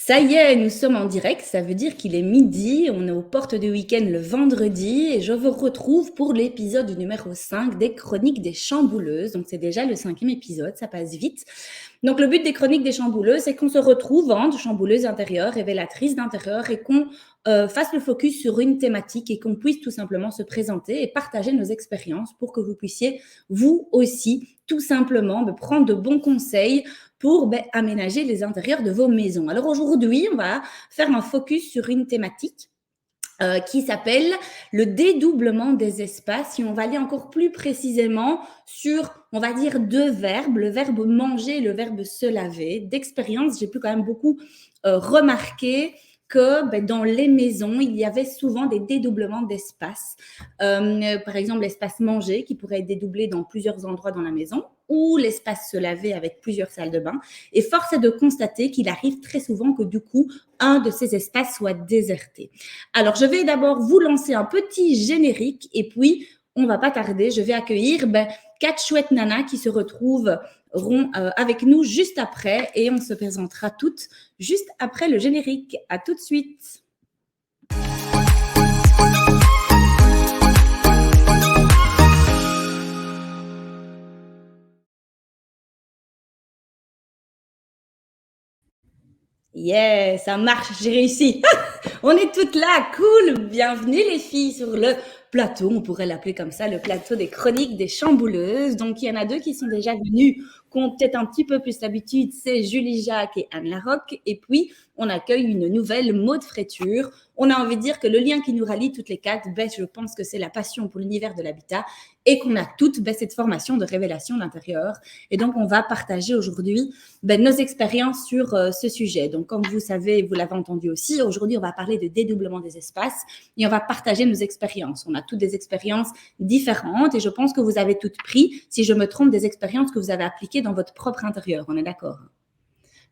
Ça y est, nous sommes en direct, ça veut dire qu'il est midi, on est aux portes du week-end le vendredi et je vous retrouve pour l'épisode numéro 5 des Chroniques des Chambouleuses. Donc c'est déjà le 5e épisode, ça passe vite. Donc le but des Chroniques des Chambouleuses, c'est qu'on se retrouve de chambouleuses intérieures, révélatrices d'intérieur et qu'on fasse le focus sur une thématique et qu'on puisse tout simplement se présenter et partager nos expériences pour que vous puissiez, vous aussi, tout simplement prendre de bons conseils pour aménager les intérieurs de vos maisons. Alors aujourd'hui, on va faire un focus sur une thématique qui s'appelle le dédoublement des espaces et on va aller encore plus précisément sur, on va dire, deux verbes, le verbe manger et le verbe se laver. D'expérience, j'ai pu quand même beaucoup remarquer que dans les maisons, il y avait souvent des dédoublements d'espace. Par exemple, l'espace manger qui pourrait être dédoublé dans plusieurs endroits dans la maison ou l'espace se laver avec plusieurs salles de bain. Et force est de constater qu'il arrive très souvent que du coup, un de ces espaces soit déserté. Alors, je vais d'abord vous lancer un petit générique et puis, on ne va pas tarder, je vais accueillir 4 chouettes nanas qui se retrouveront avec nous juste après et on se présentera toutes juste après le générique. À tout de suite. Yeah, ça marche, j'ai réussi. On est toutes là, cool. Bienvenue les filles sur le plateau, on pourrait l'appeler comme ça, le plateau des Chroniques des Chambouleuses. Donc, il y en a deux qui sont déjà venues, qui ont peut-être un petit peu plus d'habitude, c'est Julie Jacques et Anne Larocque. Et puis, on accueille une nouvelle Maud Fréture. On a envie de dire que le lien qui nous rallie toutes les quatre, je pense que c'est la passion pour l'univers de l'habitat et qu'on a toutes cette formation de révélation d'intérieur. Et donc, on va partager aujourd'hui nos expériences sur ce sujet. Donc, comme vous savez, vous l'avez entendu aussi, aujourd'hui, on va parler de dédoublement des espaces et on va partager nos expériences. On a toutes des expériences différentes et je pense que vous avez toutes pris, si je me trompe, des expériences que vous avez appliquées dans votre propre intérieur. On est d'accord ?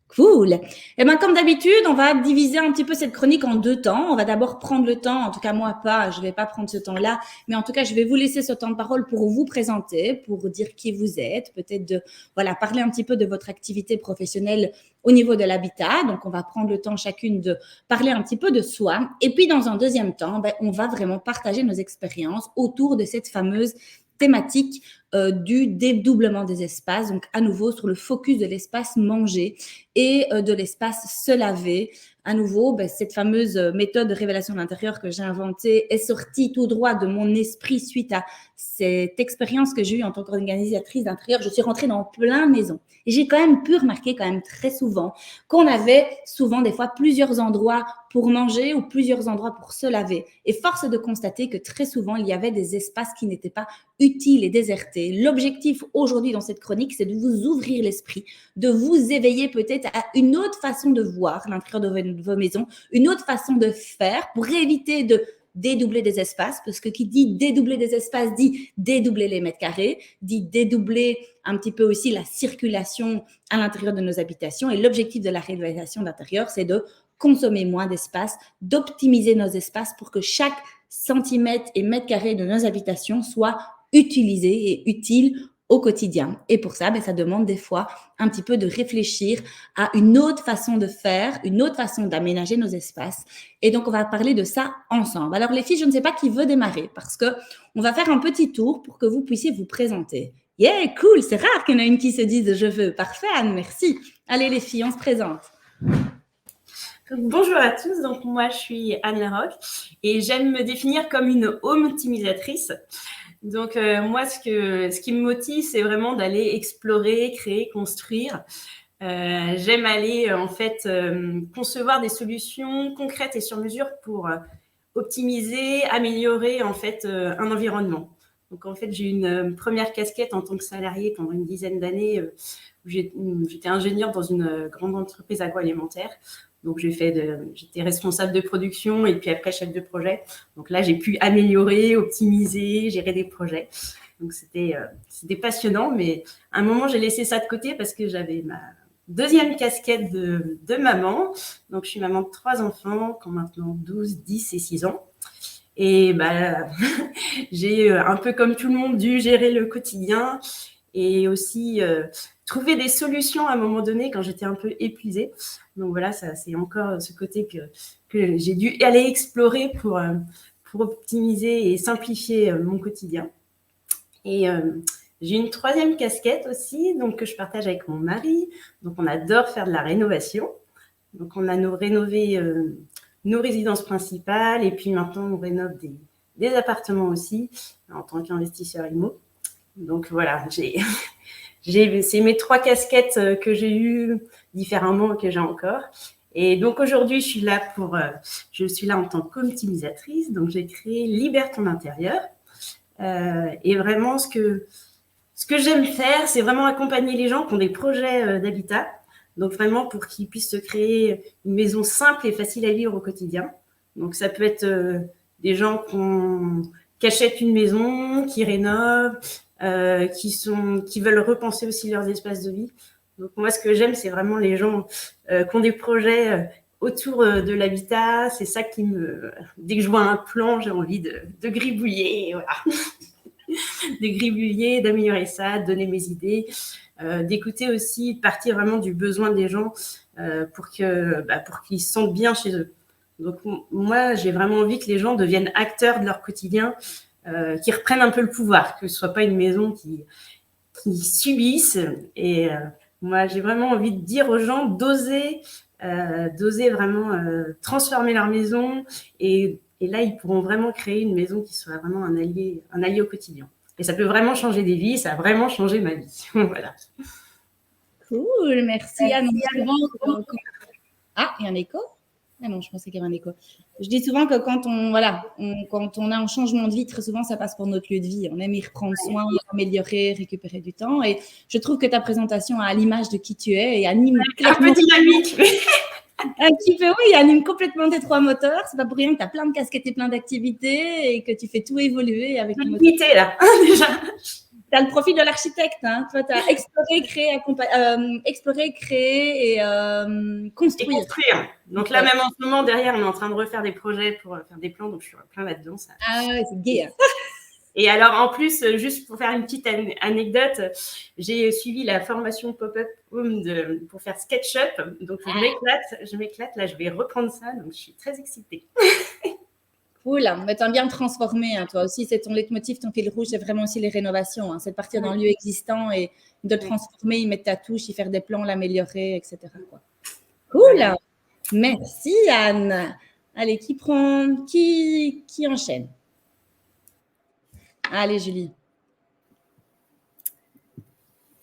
Cool. Et comme d'habitude, on va diviser un petit peu cette chronique en deux temps. On va d'abord prendre le temps, en tout cas moi pas, je vais pas prendre ce temps-là, mais en tout cas, je vais vous laisser ce temps de parole pour vous présenter, pour dire qui vous êtes, peut-être de parler un petit peu de votre activité professionnelle au niveau de l'habitat. Donc, on va prendre le temps chacune de parler un petit peu de soi. Et puis, dans un deuxième temps, on va vraiment partager nos expériences autour de cette fameuse thématique du dédoublement des espaces, donc à nouveau sur le focus de l'espace manger et de l'espace se laver. À nouveau, cette fameuse méthode de révélation d'intérieur que j'ai inventée est sortie tout droit de mon esprit suite à cette expérience que j'ai eue en tant qu'organisatrice d'intérieur. Je suis rentrée dans plein de maisons et j'ai quand même pu remarquer quand même très souvent qu'on avait souvent des fois plusieurs endroits pour manger ou plusieurs endroits pour se laver. Et force est de constater que très souvent, il y avait des espaces qui n'étaient pas utiles et désertés. L'objectif aujourd'hui dans cette chronique, c'est de vous ouvrir l'esprit, de vous éveiller peut-être à une autre façon de voir l'intérieur de vos maisons, une autre façon de faire pour éviter de dédoubler des espaces, parce que qui dit dédoubler des espaces dit dédoubler les mètres carrés, dit dédoubler un petit peu aussi la circulation à l'intérieur de nos habitations. Et l'objectif de la rénovation d'intérieur, c'est de consommer moins d'espace, d'optimiser nos espaces pour que chaque centimètre et mètre carré de nos habitations soit utilisé et utile au quotidien. Et pour ça, ça demande des fois un petit peu de réfléchir à une autre façon de faire, une autre façon d'aménager nos espaces. Et donc, on va parler de ça ensemble. Alors, les filles, je ne sais pas qui veut démarrer parce que on va faire un petit tour pour que vous puissiez vous présenter. Yeah, cool, c'est rare qu'il y en a une qui se dise « je veux ». Parfait, Anne, merci. Allez, les filles, on se présente. Bonjour à tous, donc moi je suis Anne Larocque et j'aime me définir comme une home optimisatrice. Donc moi ce qui me motive, c'est vraiment d'aller explorer, créer, construire. J'aime aller en fait concevoir des solutions concrètes et sur mesure pour optimiser, améliorer en fait un environnement. Donc en fait j'ai une première casquette en tant que salariée pendant une dizaine d'années. J'étais ingénieure dans une grande entreprise agroalimentaire. Donc, j'étais responsable de production et puis après chef de projet. Donc là, j'ai pu améliorer, optimiser, gérer des projets. Donc, c'était passionnant. Mais à un moment, j'ai laissé ça de côté parce que j'avais ma deuxième casquette de maman. Donc, je suis maman de 3 enfants qui ont maintenant 12, 10 et 6 ans. Et j'ai un peu comme tout le monde dû gérer le quotidien et aussi trouver des solutions à un moment donné quand j'étais un peu épuisée. Donc voilà, ça, c'est encore ce côté que j'ai dû aller explorer pour optimiser et simplifier mon quotidien. Et j'ai une troisième casquette aussi, donc que je partage avec mon mari. Donc on adore faire de la rénovation. Donc on a rénové nos résidences principales et puis maintenant on rénove des appartements aussi en tant qu'investisseur immo. Donc voilà, c'est mes 3 casquettes que j'ai eues différemment et que j'ai encore. Et donc aujourd'hui, je suis là en tant qu'optimisatrice. Donc j'ai créé Libère ton intérieur. Et vraiment, ce que j'aime faire, c'est vraiment accompagner les gens qui ont des projets d'habitat. Donc vraiment pour qu'ils puissent se créer une maison simple et facile à vivre au quotidien. Donc ça peut être des gens qui achètent une maison, qui rénovent, qui veulent repenser aussi leurs espaces de vie. Donc moi, ce que j'aime, c'est vraiment les gens qui ont des projets autour de l'habitat. C'est ça dès que je vois un plan, j'ai envie de gribouiller, voilà. De gribouiller, d'améliorer ça, de donner mes idées, d'écouter aussi, de partir vraiment du besoin des gens pour qu'ils se sentent bien chez eux. Donc moi, j'ai vraiment envie que les gens deviennent acteurs de leur quotidien, qui reprennent un peu le pouvoir, que ce soit pas une maison qui subissent. Et moi, j'ai vraiment envie de dire aux gens d'oser vraiment transformer leur maison. Et là, ils pourront vraiment créer une maison qui soit vraiment un allié au quotidien. Et ça peut vraiment changer des vies. Ça a vraiment changé ma vie. Voilà. Cool, merci Anne. Ah, il y a un écho? Ah non, je pensais qu'il y avait un écho. Je dis souvent que quand on a un changement de vie, très souvent, ça passe pour notre lieu de vie. On aime y reprendre soin, améliorer, récupérer du temps. Et je trouve que ta présentation a l'image de qui tu es et anime un peu dynamique. Un petit peu, oui, anime complètement tes 3 moteurs. C'est pas pour rien que tu as plein de casquettes et plein d'activités et que tu fais tout évoluer avec une unité là, déjà. Tu as le profil de l'architecte, hein. Toi, tu as exploré, créer et construire. Et construire. Donc là, même en ce moment, derrière, on est en train de refaire des projets pour faire des plans, donc je suis plein là-dedans. Ça. Ah ouais, c'est gay. Hein. Et alors, en plus, juste pour faire une petite anecdote, j'ai suivi la formation Pop-up Home pour faire SketchUp. Donc, je m'éclate. Là, je vais reprendre ça, donc je suis très excitée. Cool, mais tu as bien transformé, hein, toi aussi, c'est ton leitmotiv, ton fil rouge, c'est vraiment aussi les rénovations. Hein, c'est de partir d'un lieu existant et de le transformer, y mettre ta touche, y faire des plans, l'améliorer, etc. Quoi. Cool, ouais. Merci Anne. Allez, qui enchaîne? Allez, Julie.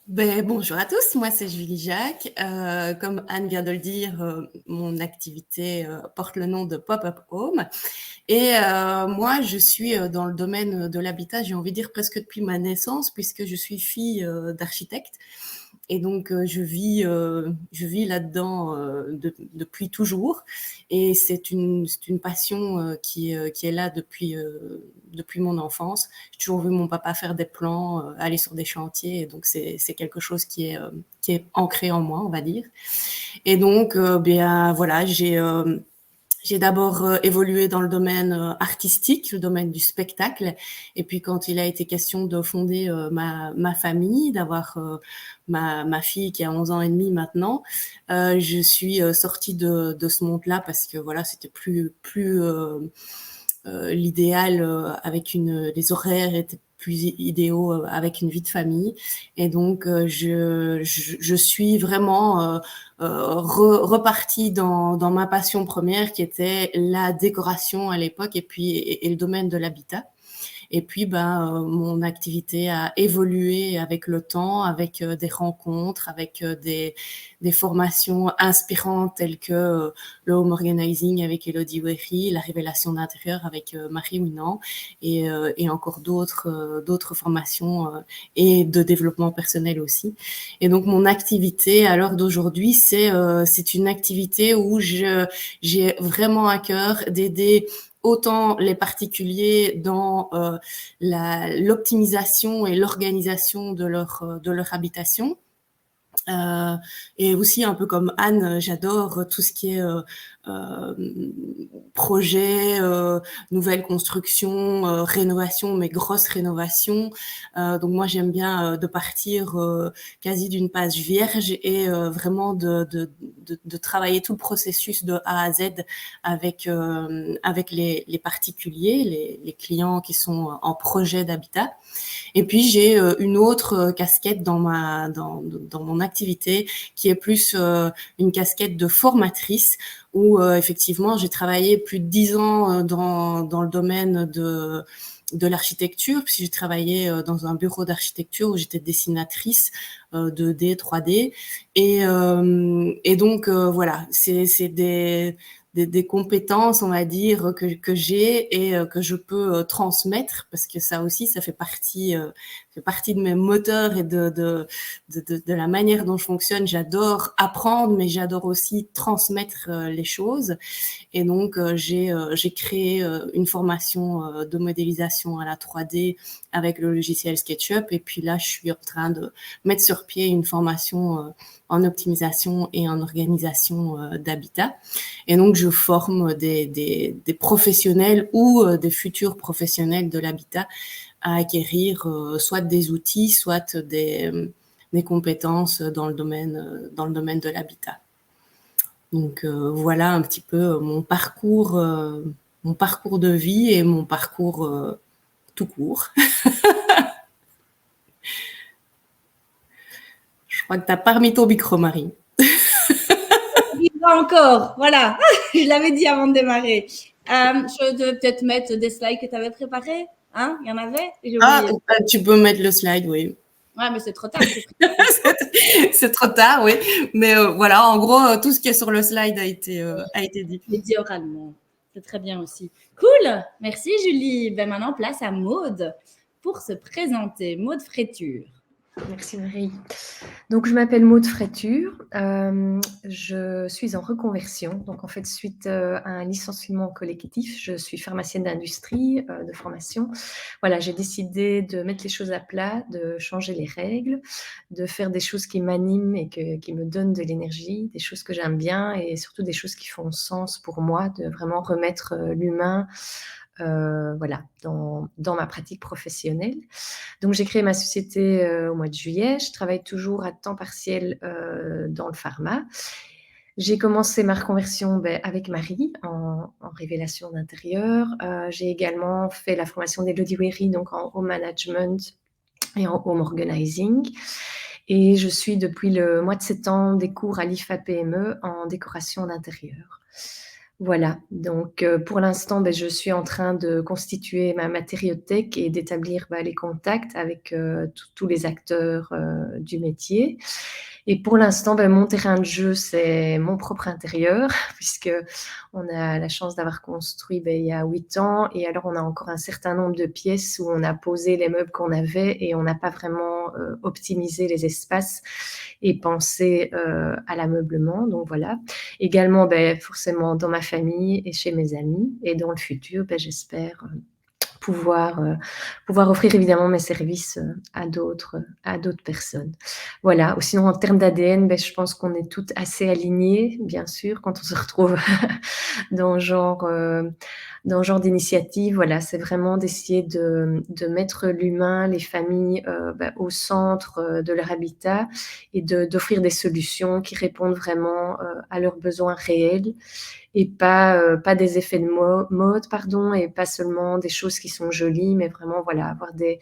Bonjour à tous, moi c'est Julie Jacques. Comme Anne vient de le dire, mon activité porte le nom de Pop-up Home. Et moi, je suis dans le domaine de l'habitat, j'ai envie de dire presque depuis ma naissance, puisque je suis fille d'architecte. Et donc, je vis là-dedans depuis toujours. Et c'est une passion qui est là depuis mon enfance. J'ai toujours vu mon papa faire des plans, aller sur des chantiers. Et donc, c'est quelque chose qui est ancré en moi, on va dire. Et donc, voilà, j'ai d'abord évolué dans le domaine artistique, le domaine du spectacle. Et puis quand il a été question de fonder ma famille, d'avoir ma fille qui a 11 ans et demi maintenant, je suis sortie de ce monde-là parce que voilà, c'était plus l'idéal avec les horaires étaient plus idéaux avec une vie de famille. Et donc, je suis vraiment repartie dans ma passion première qui était la décoration à l'époque et le domaine de l'habitat. Et puis, mon activité a évolué avec le temps, avec des rencontres, avec des formations inspirantes telles que le home organizing avec Elodie Wery, la révélation d'intérieur avec Marie Winant et encore d'autres formations et de développement personnel aussi. Et donc, mon activité à l'heure d'aujourd'hui, c'est une activité où j'ai vraiment à cœur d'aider autant les particuliers dans l'optimisation et l'organisation de leur habitation, Et aussi un peu comme Anne, j'adore tout ce qui est projet, nouvelle construction, rénovation, mais grosse rénovation. Donc moi j'aime bien de partir quasi d'une page vierge et vraiment de travailler tout le processus de A à Z avec les particuliers, les clients qui sont en projet d'habitat. Et puis j'ai une autre casquette dans mon activité qui est plus une casquette de formatrice où effectivement j'ai travaillé plus de 10 ans dans le domaine de l'architecture, puis j'ai travaillé dans un bureau d'architecture où j'étais dessinatrice 2D, 3D et donc voilà, c'est des compétences, on va dire, que j'ai et que je peux transmettre parce que ça aussi, ça fait partie de mes moteurs et de la manière dont je fonctionne. J'adore apprendre, mais j'adore aussi transmettre les choses. Et donc, j'ai créé une formation de modélisation à la 3D avec le logiciel SketchUp. Et puis là, je suis en train de mettre sur pied une formation en optimisation et en organisation d'habitat. Et donc, je forme des professionnels ou des futurs professionnels de l'habitat à acquérir soit des outils, soit des compétences dans le domaine de l'habitat. Donc voilà un petit peu mon parcours de vie et mon parcours tout court. Je crois que tu as pas remis ton micro, Marie. Pas encore, voilà. Je l'avais dit avant de démarrer. Je devais peut-être mettre des slides que tu avais préparés. Hein, il y en avait? Tu peux mettre le slide, oui. Ouais, mais c'est trop tard. C'est trop tard, oui. Mais voilà, en gros, tout ce qui est sur le slide a été dit. Je l'ai dit oralement. C'est très bien aussi. Cool. Merci, Julie. Ben maintenant, place à Maude pour se présenter. Maude Fréture. Merci Marie. Donc je m'appelle Maude Fréture, je suis en reconversion, donc en fait suite à un licenciement collectif, je suis pharmacienne d'industrie de formation. Voilà, j'ai décidé de mettre les choses à plat, de changer les règles, de faire des choses qui m'animent et qui me donnent de l'énergie, des choses que j'aime bien et surtout des choses qui font sens pour moi, de vraiment remettre l'humain voilà, dans ma pratique professionnelle. Donc, j'ai créé ma société au mois de juillet. Je travaille toujours à temps partiel dans le pharma. J'ai commencé ma reconversion avec Marie en révélation d'intérieur. J'ai également fait la formation d'Elodie Wery, donc en home management et en home organizing. Et je suis depuis le mois de septembre des cours à l'IFA PME en décoration d'intérieur. Voilà, donc pour l'instant, je suis en train de constituer ma matériothèque et d'établir les contacts avec tous les acteurs du métier. Et pour l'instant, mon terrain de jeu, c'est mon propre intérieur, puisqu'on a la chance d'avoir construit il y a 8 ans. Et alors, on a encore un certain nombre de pièces où on a posé les meubles qu'on avait et on n'a pas vraiment optimisé les espaces et pensé à l'ameublement. Donc voilà. Également, forcément, dans ma famille et chez mes amis. Et dans le futur, j'espère pouvoir offrir évidemment mes services à d'autres personnes. Voilà. Ou sinon, en termes d'ADN, je pense qu'on est toutes assez alignées, bien sûr, quand on se retrouve dans ce genre d'initiative. Voilà, c'est vraiment d'essayer de mettre l'humain, les familles au centre de leur habitat et d'offrir des solutions qui répondent vraiment à leurs besoins réels et pas des effets de mode, et pas seulement des choses qui sont jolies, mais vraiment avoir des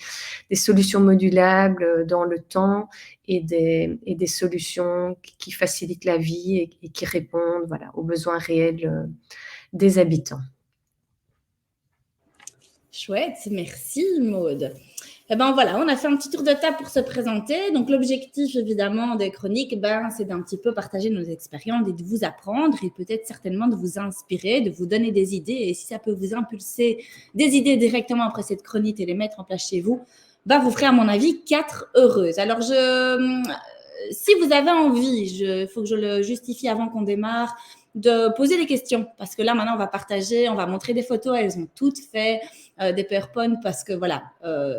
solutions modulables dans le temps et des solutions qui facilitent la vie et qui répondent aux besoins réels des habitants. Chouette, merci Maude. Eh ben voilà, on a fait un petit tour de table pour se présenter. Donc l'objectif évidemment des chroniques, c'est d'un petit peu partager nos expériences et de vous apprendre et peut-être certainement de vous inspirer, de vous donner des idées. Et si ça peut vous impulser des idées directement après cette chronique et les mettre en place chez vous, vous ferez à mon avis 4 heureuses. Alors si vous avez envie, il faut que je le justifie avant qu'on démarre, de poser des questions parce que là maintenant on va partager, on va montrer des photos, elles ont toutes fait des PowerPoint parce que voilà,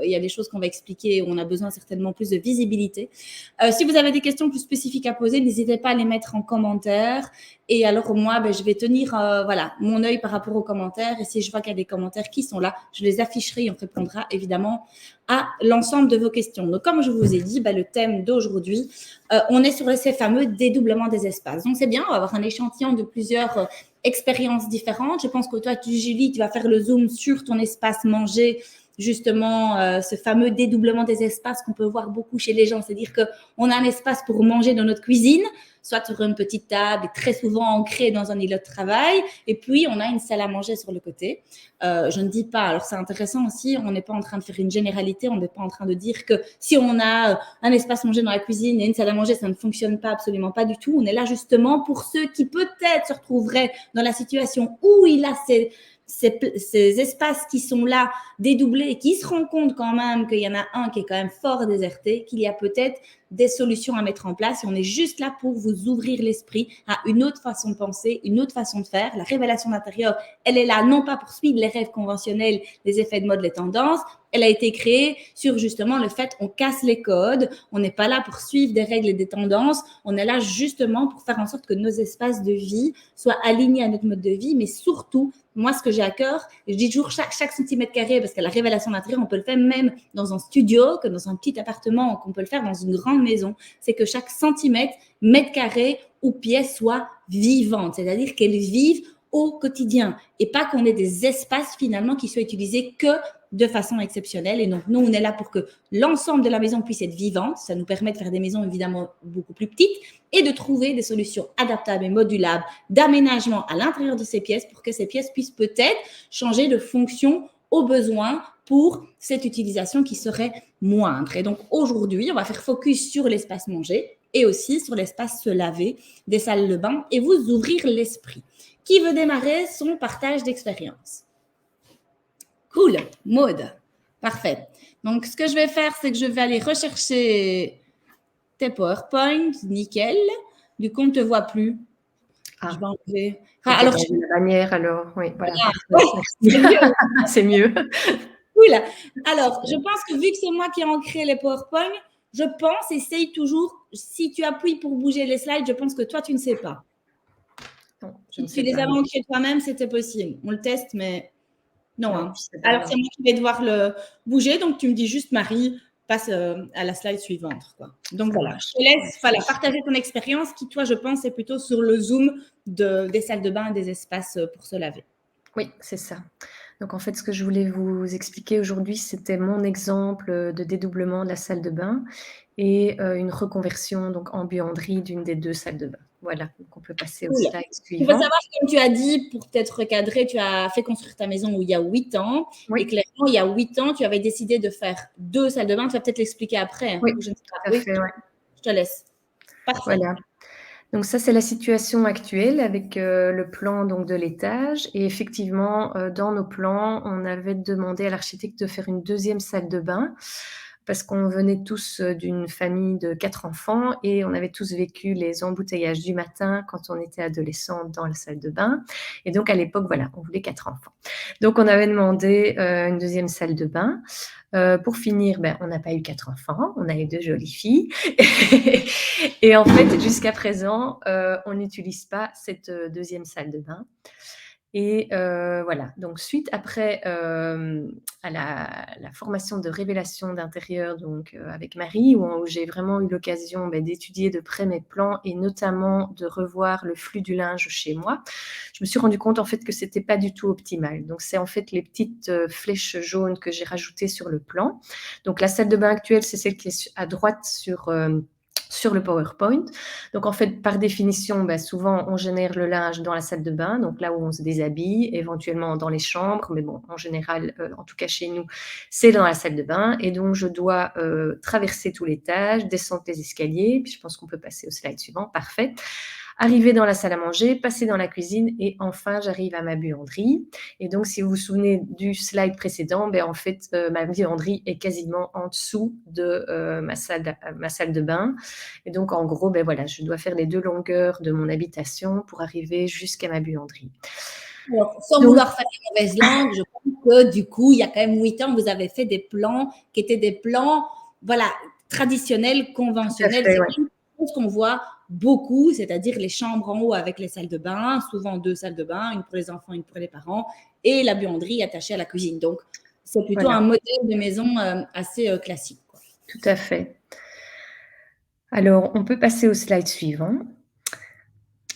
il y a des choses qu'on va expliquer où on a besoin certainement plus de visibilité. Si vous avez des questions plus spécifiques à poser, n'hésitez pas à les mettre en commentaire. Et alors moi, je vais tenir voilà, mon œil par rapport aux commentaires. Et si je vois qu'il y a des commentaires qui sont là, je les afficherai et on répondra évidemment à l'ensemble de vos questions. Donc, comme je vous ai dit, le thème d'aujourd'hui, on est sur ces fameux dédoublements des espaces. Donc, c'est bien, on va avoir un échantillon de plusieurs expériences différentes. Je pense que toi, Julie, tu vas faire le zoom sur ton espace manger, justement, ce fameux dédoublement des espaces qu'on peut voir beaucoup chez les gens. C'est-à-dire qu'on a un espace pour manger dans notre cuisine, soit sur une petite table, très souvent ancrée dans un îlot de travail, et puis on a une salle à manger sur le côté. Je ne dis pas, alors c'est intéressant aussi, on n'est pas en train de faire une généralité, on n'est pas en train de dire que si on a un espace manger dans la cuisine et une salle à manger, ça ne fonctionne pas, absolument pas du tout. On est là justement pour ceux qui peut-être se retrouveraient dans la situation où il a ces espaces qui sont là dédoublés et qui se rendent compte quand même qu'il y en a un qui est quand même fort déserté, qu'il y a peut-être des solutions à mettre en place. Et on est juste là pour vous ouvrir l'esprit à une autre façon de penser, une autre façon de faire. La révélation d'intérieur, elle est là non pas pour suivre les rêves conventionnels, les effets de mode, les tendances. Elle a été créée sur justement le fait qu'on casse les codes. On n'est pas là pour suivre des règles et des tendances. On est là justement pour faire en sorte que nos espaces de vie soient alignés à notre mode de vie, mais surtout, moi, ce que j'ai à cœur, je dis toujours chaque centimètre carré, parce que la révélation d'intérieur, on peut le faire même dans un studio, que dans un petit appartement, qu'on peut le faire dans une grande maison. C'est que chaque centimètre, mètre carré ou pièce soit vivante, c'est-à-dire qu'elle vive au quotidien et pas qu'on ait des espaces finalement qui soient utilisés que de façon exceptionnelle. Et donc, nous, on est là pour que l'ensemble de la maison puisse être vivante. Ça nous permet de faire des maisons évidemment beaucoup plus petites et de trouver des solutions adaptables et modulables d'aménagement à l'intérieur de ces pièces pour que ces pièces puissent peut-être changer de fonction au besoin pour cette utilisation qui serait moindre. Et donc, aujourd'hui, on va faire focus sur l'espace manger et aussi sur l'espace se laver des salles de bain et vous ouvrir l'esprit. Qui veut démarrer son partage d'expérience? Cool, Maud. Parfait. Donc, ce que je vais faire, c'est que je vais aller rechercher tes PowerPoint. Nickel. Du coup, on ne te voit plus. Ah. Je vais enlever. Ah, alors, la bannière, alors, oui, voilà. C'est mieux. Cool. Alors, je pense que vu que c'est moi qui ai ancré les PowerPoint, je pense, essaye toujours, si tu appuies pour bouger les slides, je pense que toi, tu ne sais pas. Non, si tu les avais ancrés toi-même, c'était possible. On le teste, mais non. Hein. Alors, c'est moi qui vais devoir le bouger. Donc, tu me dis juste, Marie, passe à la slide suivante. Quoi. Donc, voilà. Je te laisse partager ton expérience qui, toi, je pense, est plutôt sur le zoom des salles de bain et des espaces pour se laver. Oui, c'est ça. Donc, en fait, ce que je voulais vous expliquer aujourd'hui, c'était mon exemple de dédoublement de la salle de bain et une reconversion donc, en buanderie d'une des deux salles de bain. Voilà, donc on peut passer au slide suivant. Il faut savoir, comme tu as dit, pour t'être recadré, tu as fait construire ta maison il y a 8 ans. Oui. Et clairement, il y a 8 ans, tu avais décidé de faire 2 salles de bain. Tu vas peut-être l'expliquer après. Oui, je ne sais pas. Fait, ouais. Je te laisse. Parfait. Voilà. Donc ça, c'est la situation actuelle avec le plan donc, de l'étage. Et effectivement, dans nos plans, on avait demandé à l'architecte de faire une deuxième salle de bain parce qu'on venait tous d'une famille de 4 enfants et on avait tous vécu les embouteillages du matin quand on était adolescent dans la salle de bain. Et donc, à l'époque, voilà, on voulait 4 enfants. Donc, on avait demandé une deuxième salle de bain. Pour finir, on n'a pas eu 4 enfants, on a eu 2 jolies filles. Et en fait, jusqu'à présent, on n'utilise pas cette deuxième salle de bain. Et voilà, donc suite après à la formation de révélation d'intérieur donc avec Marie, où j'ai vraiment eu l'occasion d'étudier de près mes plans et notamment de revoir le flux du linge chez moi, je me suis rendu compte en fait que c'était pas du tout optimal. Donc c'est en fait les petites flèches jaunes que j'ai rajoutées sur le plan. Donc la salle de bain actuelle, c'est celle qui est à droite sur le PowerPoint. Donc, en fait, par définition, souvent, on génère le linge dans la salle de bain, donc là où on se déshabille, éventuellement dans les chambres, mais bon, en général, en tout cas chez nous, c'est dans la salle de bain. Et donc, je dois traverser tout l'étage, descendre les escaliers, puis je pense qu'on peut passer au slide suivant, parfait. Arriver dans la salle à manger, passer dans la cuisine et enfin, j'arrive à ma buanderie. Et donc, si vous vous souvenez du slide précédent, en fait, ma buanderie est quasiment en dessous de ma salle de bain. Et donc, en gros, voilà, je dois faire les 2 longueurs de mon habitation pour arriver jusqu'à ma buanderie. Alors, sans Donc, vouloir faire la mauvaise langue, je pense que du coup, il y a quand même 8 ans, vous avez fait des plans qui étaient des plans, voilà, traditionnels, tout à conventionnels. fait, C'est ouais. quelque chose qu'on voit beaucoup, c'est-à-dire les chambres en haut avec les salles de bain, souvent 2 salles de bain, une pour les enfants, une pour les parents, et la buanderie attachée à la cuisine. Donc, c'est plutôt Voilà, un modèle de maison assez classique, quoi. tout à fait. Alors, on peut passer au slide suivant.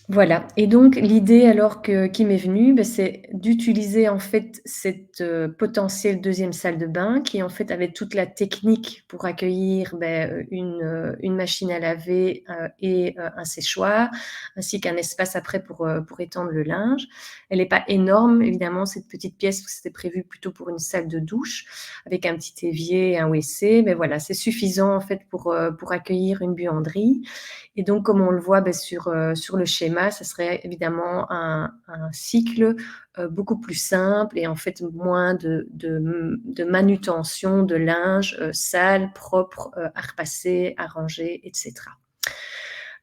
Voilà, et donc l'idée alors qui m'est venue, c'est d'utiliser en fait cette, potentielle deuxième salle de bain qui en fait avait toute la technique pour accueillir, une machine à laver, et un séchoir, ainsi qu'un espace après pour étendre le linge. Elle n'est pas énorme évidemment cette petite pièce, parce que c'était prévu plutôt pour une salle de douche avec un petit évier et un WC, mais voilà, c'est suffisant en fait pour accueillir une buanderie. Et donc, comme on le voit sur le schéma, ça serait évidemment un cycle beaucoup plus simple et en fait moins de manutention de linge sale, propre, à repasser, à ranger, etc.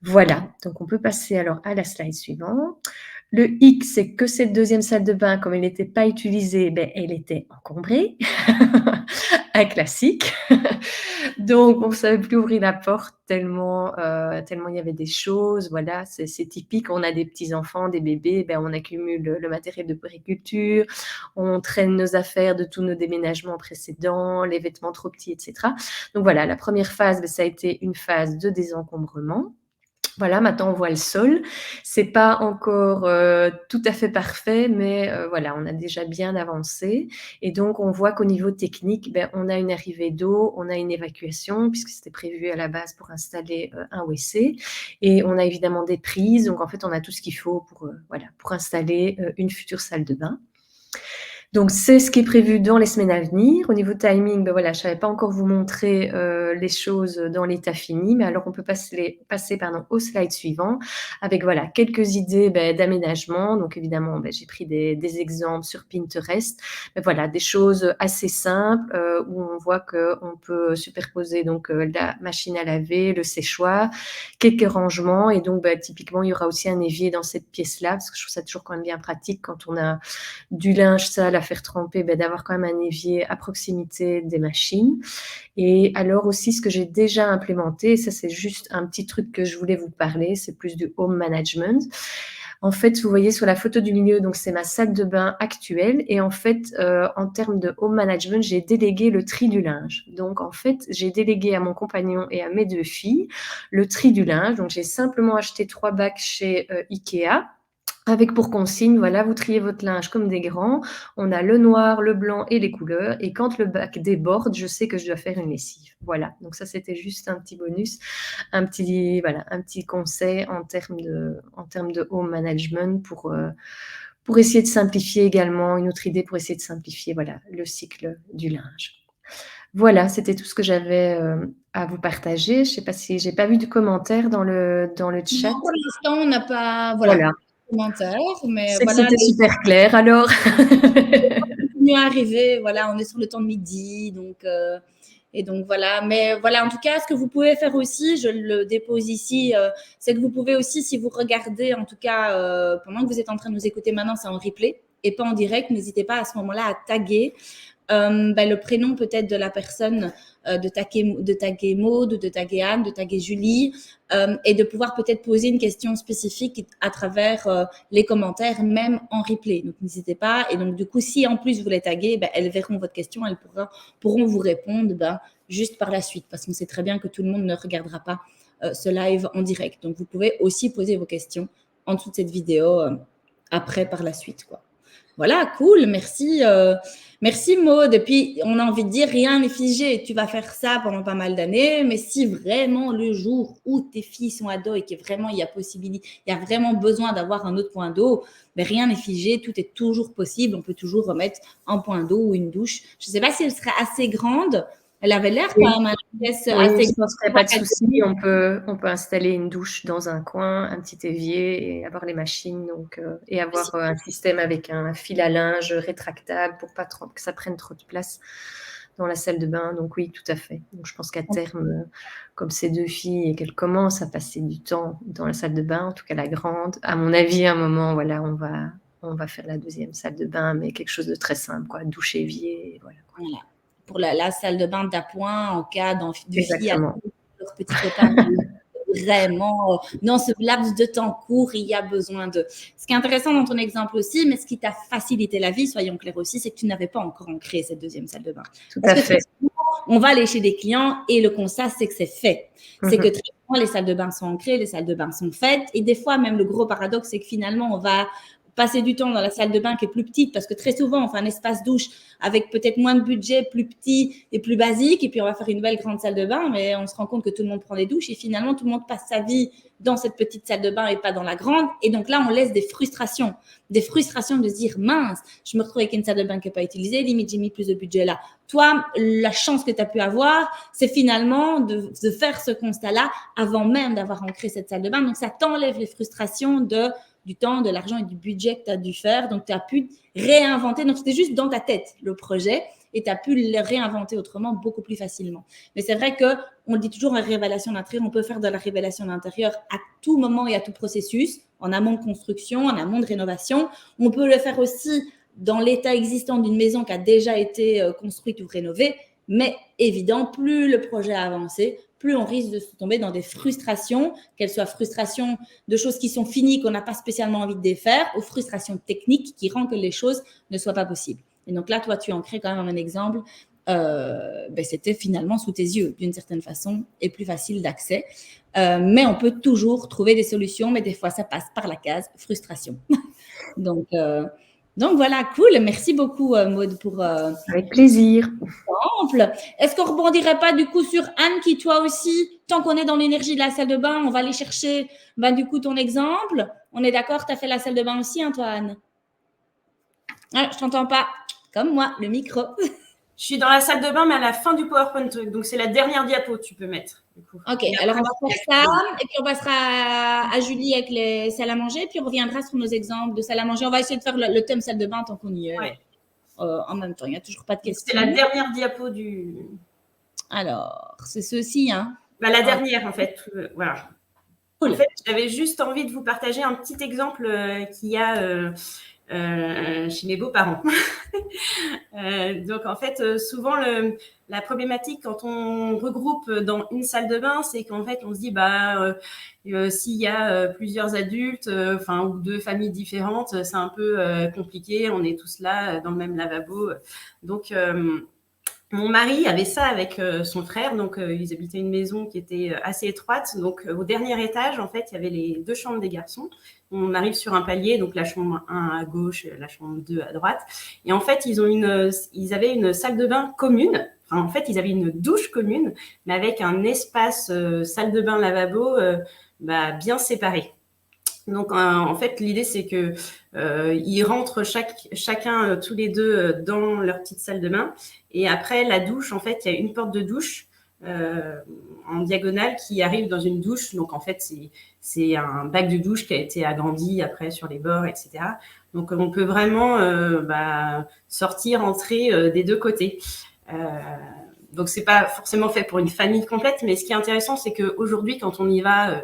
Voilà, donc on peut passer alors à la slide suivante. Le hic, c'est que cette deuxième salle de bain, comme elle n'était pas utilisée, elle était encombrée. Un classique. Donc, on ne savait plus ouvrir la porte tellement il y avait des choses. Voilà, c'est typique. On a des petits-enfants, des bébés, on accumule le matériel de puériculture, on traîne nos affaires de tous nos déménagements précédents, les vêtements trop petits, etc. Donc voilà, la première phase, ça a été une phase de désencombrement. Voilà, maintenant on voit le sol. C'est pas encore tout à fait parfait, mais voilà, on a déjà bien avancé. Et donc on voit qu'au niveau technique, on a une arrivée d'eau, on a une évacuation, puisque c'était prévu à la base pour installer un WC. Et on a évidemment des prises. Donc en fait, on a tout ce qu'il faut pour installer une future salle de bain. Donc, c'est ce qui est prévu dans les semaines à venir. Au niveau timing, je ne savais pas encore vous montrer les choses dans l'état fini, mais alors on peut passer au slide suivant avec quelques idées d'aménagement. Donc, évidemment, j'ai pris des exemples sur Pinterest, mais voilà, des choses assez simples où on voit qu'on peut superposer donc la machine à laver, le séchoir, quelques rangements, et donc typiquement, il y aura aussi un évier dans cette pièce-là, parce que je trouve ça toujours quand même bien pratique quand on a du linge sale à faire tremper, d'avoir quand même un évier à proximité des machines. Et alors aussi, ce que j'ai déjà implémenté, ça c'est juste un petit truc que je voulais vous parler, c'est plus du home management. En fait, vous voyez sur la photo du milieu, donc c'est ma salle de bain actuelle. Et en fait, en termes de home management, j'ai délégué le tri du linge. Donc en fait, j'ai délégué à mon compagnon et à mes 2 filles le tri du linge. Donc j'ai simplement acheté 3 bacs chez Ikea, avec pour consigne, voilà, vous triez votre linge comme des grands. On a le noir, le blanc et les couleurs. Et quand le bac déborde, je sais que je dois faire une lessive. Voilà. Donc ça, c'était juste un petit bonus, un petit conseil en termes de home management pour essayer de simplifier également, une autre idée pour essayer de simplifier, le cycle du linge. Voilà, c'était tout ce que j'avais à vous partager. Je ne sais pas si j'ai pas vu de commentaires dans le chat. Non, pour l'instant, on n'a pas, Voilà. commentaires, mais C'est que voilà, c'était super clair alors. continue à arriver. Voilà, on est sur le temps de midi, donc et donc voilà. Mais voilà, en tout cas, ce que vous pouvez faire aussi, je le dépose ici, c'est que vous pouvez aussi, si vous regardez, en tout cas, pendant que vous êtes en train de nous écouter maintenant, c'est en replay et pas en direct, n'hésitez pas à ce moment-là à taguer le prénom peut-être de la personne, de taguer Maud, de taguer Anne, de taguer Julie, et de pouvoir peut-être poser une question spécifique à travers les commentaires, même en replay. Donc n'hésitez pas. Et donc du coup, si en plus vous les taguez, elles verront votre question, elles pourront vous répondre juste par la suite, parce qu'on sait très bien que tout le monde ne regardera pas ce live en direct. Donc vous pouvez aussi poser vos questions en dessous de cette vidéo après par la suite, quoi. Voilà, cool, merci. Merci Maud. Et puis, on a envie de dire, rien n'est figé. Tu vas faire ça pendant pas mal d'années, mais si vraiment le jour où tes filles sont ados et qu'il y a vraiment besoin d'avoir un autre point d'eau, mais rien n'est figé, tout est toujours possible. On peut toujours remettre un point d'eau ou une douche. Je ne sais pas si elle serait assez grande. Elle avait l'air quand même une pièce Oui, assez je pense qu'il n'y a pas de souci. On peut installer une douche dans un coin, un petit évier et avoir les machines et avoir un système avec un fil à linge rétractable pour pas que ça prenne trop de place dans la salle de bain. Donc oui, tout à fait. Donc je pense qu'à terme, comme ces 2 filles et qu'elles commencent à passer du temps dans la salle de bain, en tout cas la grande, à mon avis, à un moment, voilà, on va faire la deuxième salle de bain, mais quelque chose de très simple, quoi, douche évier, voilà. Voilà. Pour la salle de bain d'appoint en cas de filles à Exactement. leur petit copain vraiment dans ce laps de temps court, il y a besoin de. Ce qui est intéressant dans ton exemple aussi, mais ce qui t'a facilité la vie, soyons clairs aussi, c'est que tu n'avais pas encore ancré cette deuxième salle de bain. Tout Parce à que fait. on va aller chez des clients et le constat, c'est que c'est fait. C'est que très souvent, les salles de bain sont ancrées, les salles de bain sont faites. Et des fois, même le gros paradoxe, c'est que finalement, on va passer du temps dans la salle de bain qui est plus petite parce que très souvent, on fait un espace douche avec peut-être moins de budget, plus petit et plus basique. Et puis, on va faire une belle grande salle de bain, mais on se rend compte que tout le monde prend des douches et finalement, tout le monde passe sa vie dans cette petite salle de bain et pas dans la grande. Et donc là, on laisse des frustrations de se dire, mince, je me retrouve avec une salle de bain qui n'est pas utilisée, limite, j'ai mis plus de budget là. Toi, la chance que tu as pu avoir, c'est finalement de faire ce constat-là avant même d'avoir ancré cette salle de bain. Donc, ça t'enlève les frustrations du temps, de l'argent et du budget que tu as dû faire. Donc, tu as pu réinventer. Donc, c'était juste dans ta tête, le projet, et tu as pu le réinventer autrement beaucoup plus facilement. Mais c'est vrai qu'on le dit toujours en révélation d'intérieur, on peut faire de la révélation d'intérieur à tout moment et à tout processus, en amont de construction, en amont de rénovation. On peut le faire aussi dans l'état existant d'une maison qui a déjà été construite ou rénovée. Mais évident, plus le projet a avancé, plus on risque de se tomber dans des frustrations, qu'elles soient frustrations de choses qui sont finies, qu'on n'a pas spécialement envie de défaire, ou frustrations techniques qui rendent que les choses ne soient pas possibles. Et donc là, toi, tu en crées quand même un exemple. C'était finalement sous tes yeux, d'une certaine façon, et plus facile d'accès. Mais on peut toujours trouver des solutions, mais des fois, ça passe par la case frustration. Donc voilà, cool. Merci beaucoup, Maud, pour Avec plaisir. l'exemple. Est-ce qu'on ne rebondirait pas du coup sur Anne qui, toi aussi, tant qu'on est dans l'énergie de la salle de bain, on va aller chercher du coup ton exemple. On est d'accord, tu as fait la salle de bain aussi, hein, toi, Anne? Ah, je ne t'entends pas. Comme moi, le micro. Je suis dans la salle de bain, mais à la fin du PowerPoint. Donc, c'est la dernière diapo que tu peux mettre. Du coup. Ok, alors on va faire ça. Et puis, on passera à Julie avec les salles à manger. Puis, on reviendra sur nos exemples de salles à manger. On va essayer de faire le thème salle de bain tant qu'on y est. Ouais. En même temps, il n'y a toujours pas de questions. C'est la dernière diapo du… Alors, c'est ceci, hein. La dernière, en fait. Voilà. Cool. En fait, j'avais juste envie de vous partager un petit exemple qu'il y a chez mes beaux-parents. Donc, en fait, souvent, la problématique quand on regroupe dans une salle de bain, c'est qu'en fait, on se dit, s'il y a plusieurs adultes, ou deux familles différentes, c'est un peu compliqué. On est tous là dans le même lavabo. Donc, mon mari avait ça avec son frère. Donc, ils habitaient une maison qui était assez étroite. Donc, au dernier étage, en fait, il y avait les deux chambres des garçons. On arrive sur un palier, donc la chambre 1 à gauche, la chambre 2 à droite. Et en fait, ils avaient une salle de bain commune. Enfin, en fait, ils avaient une douche commune, mais avec un espace salle de bain lavabo bien séparé. Donc, en fait, l'idée, c'est que ils rentrent chacun tous les deux dans leur petite salle de bain. Et après, la douche, en fait, il y a une porte de douche en diagonale qui arrive dans une douche. Donc, en fait, c'est un bac de douche qui a été agrandi après sur les bords, etc. Donc, on peut vraiment sortir, entrer des deux côtés. Donc, c'est pas forcément fait pour une famille complète, mais ce qui est intéressant, c'est qu'aujourd'hui, quand on y va,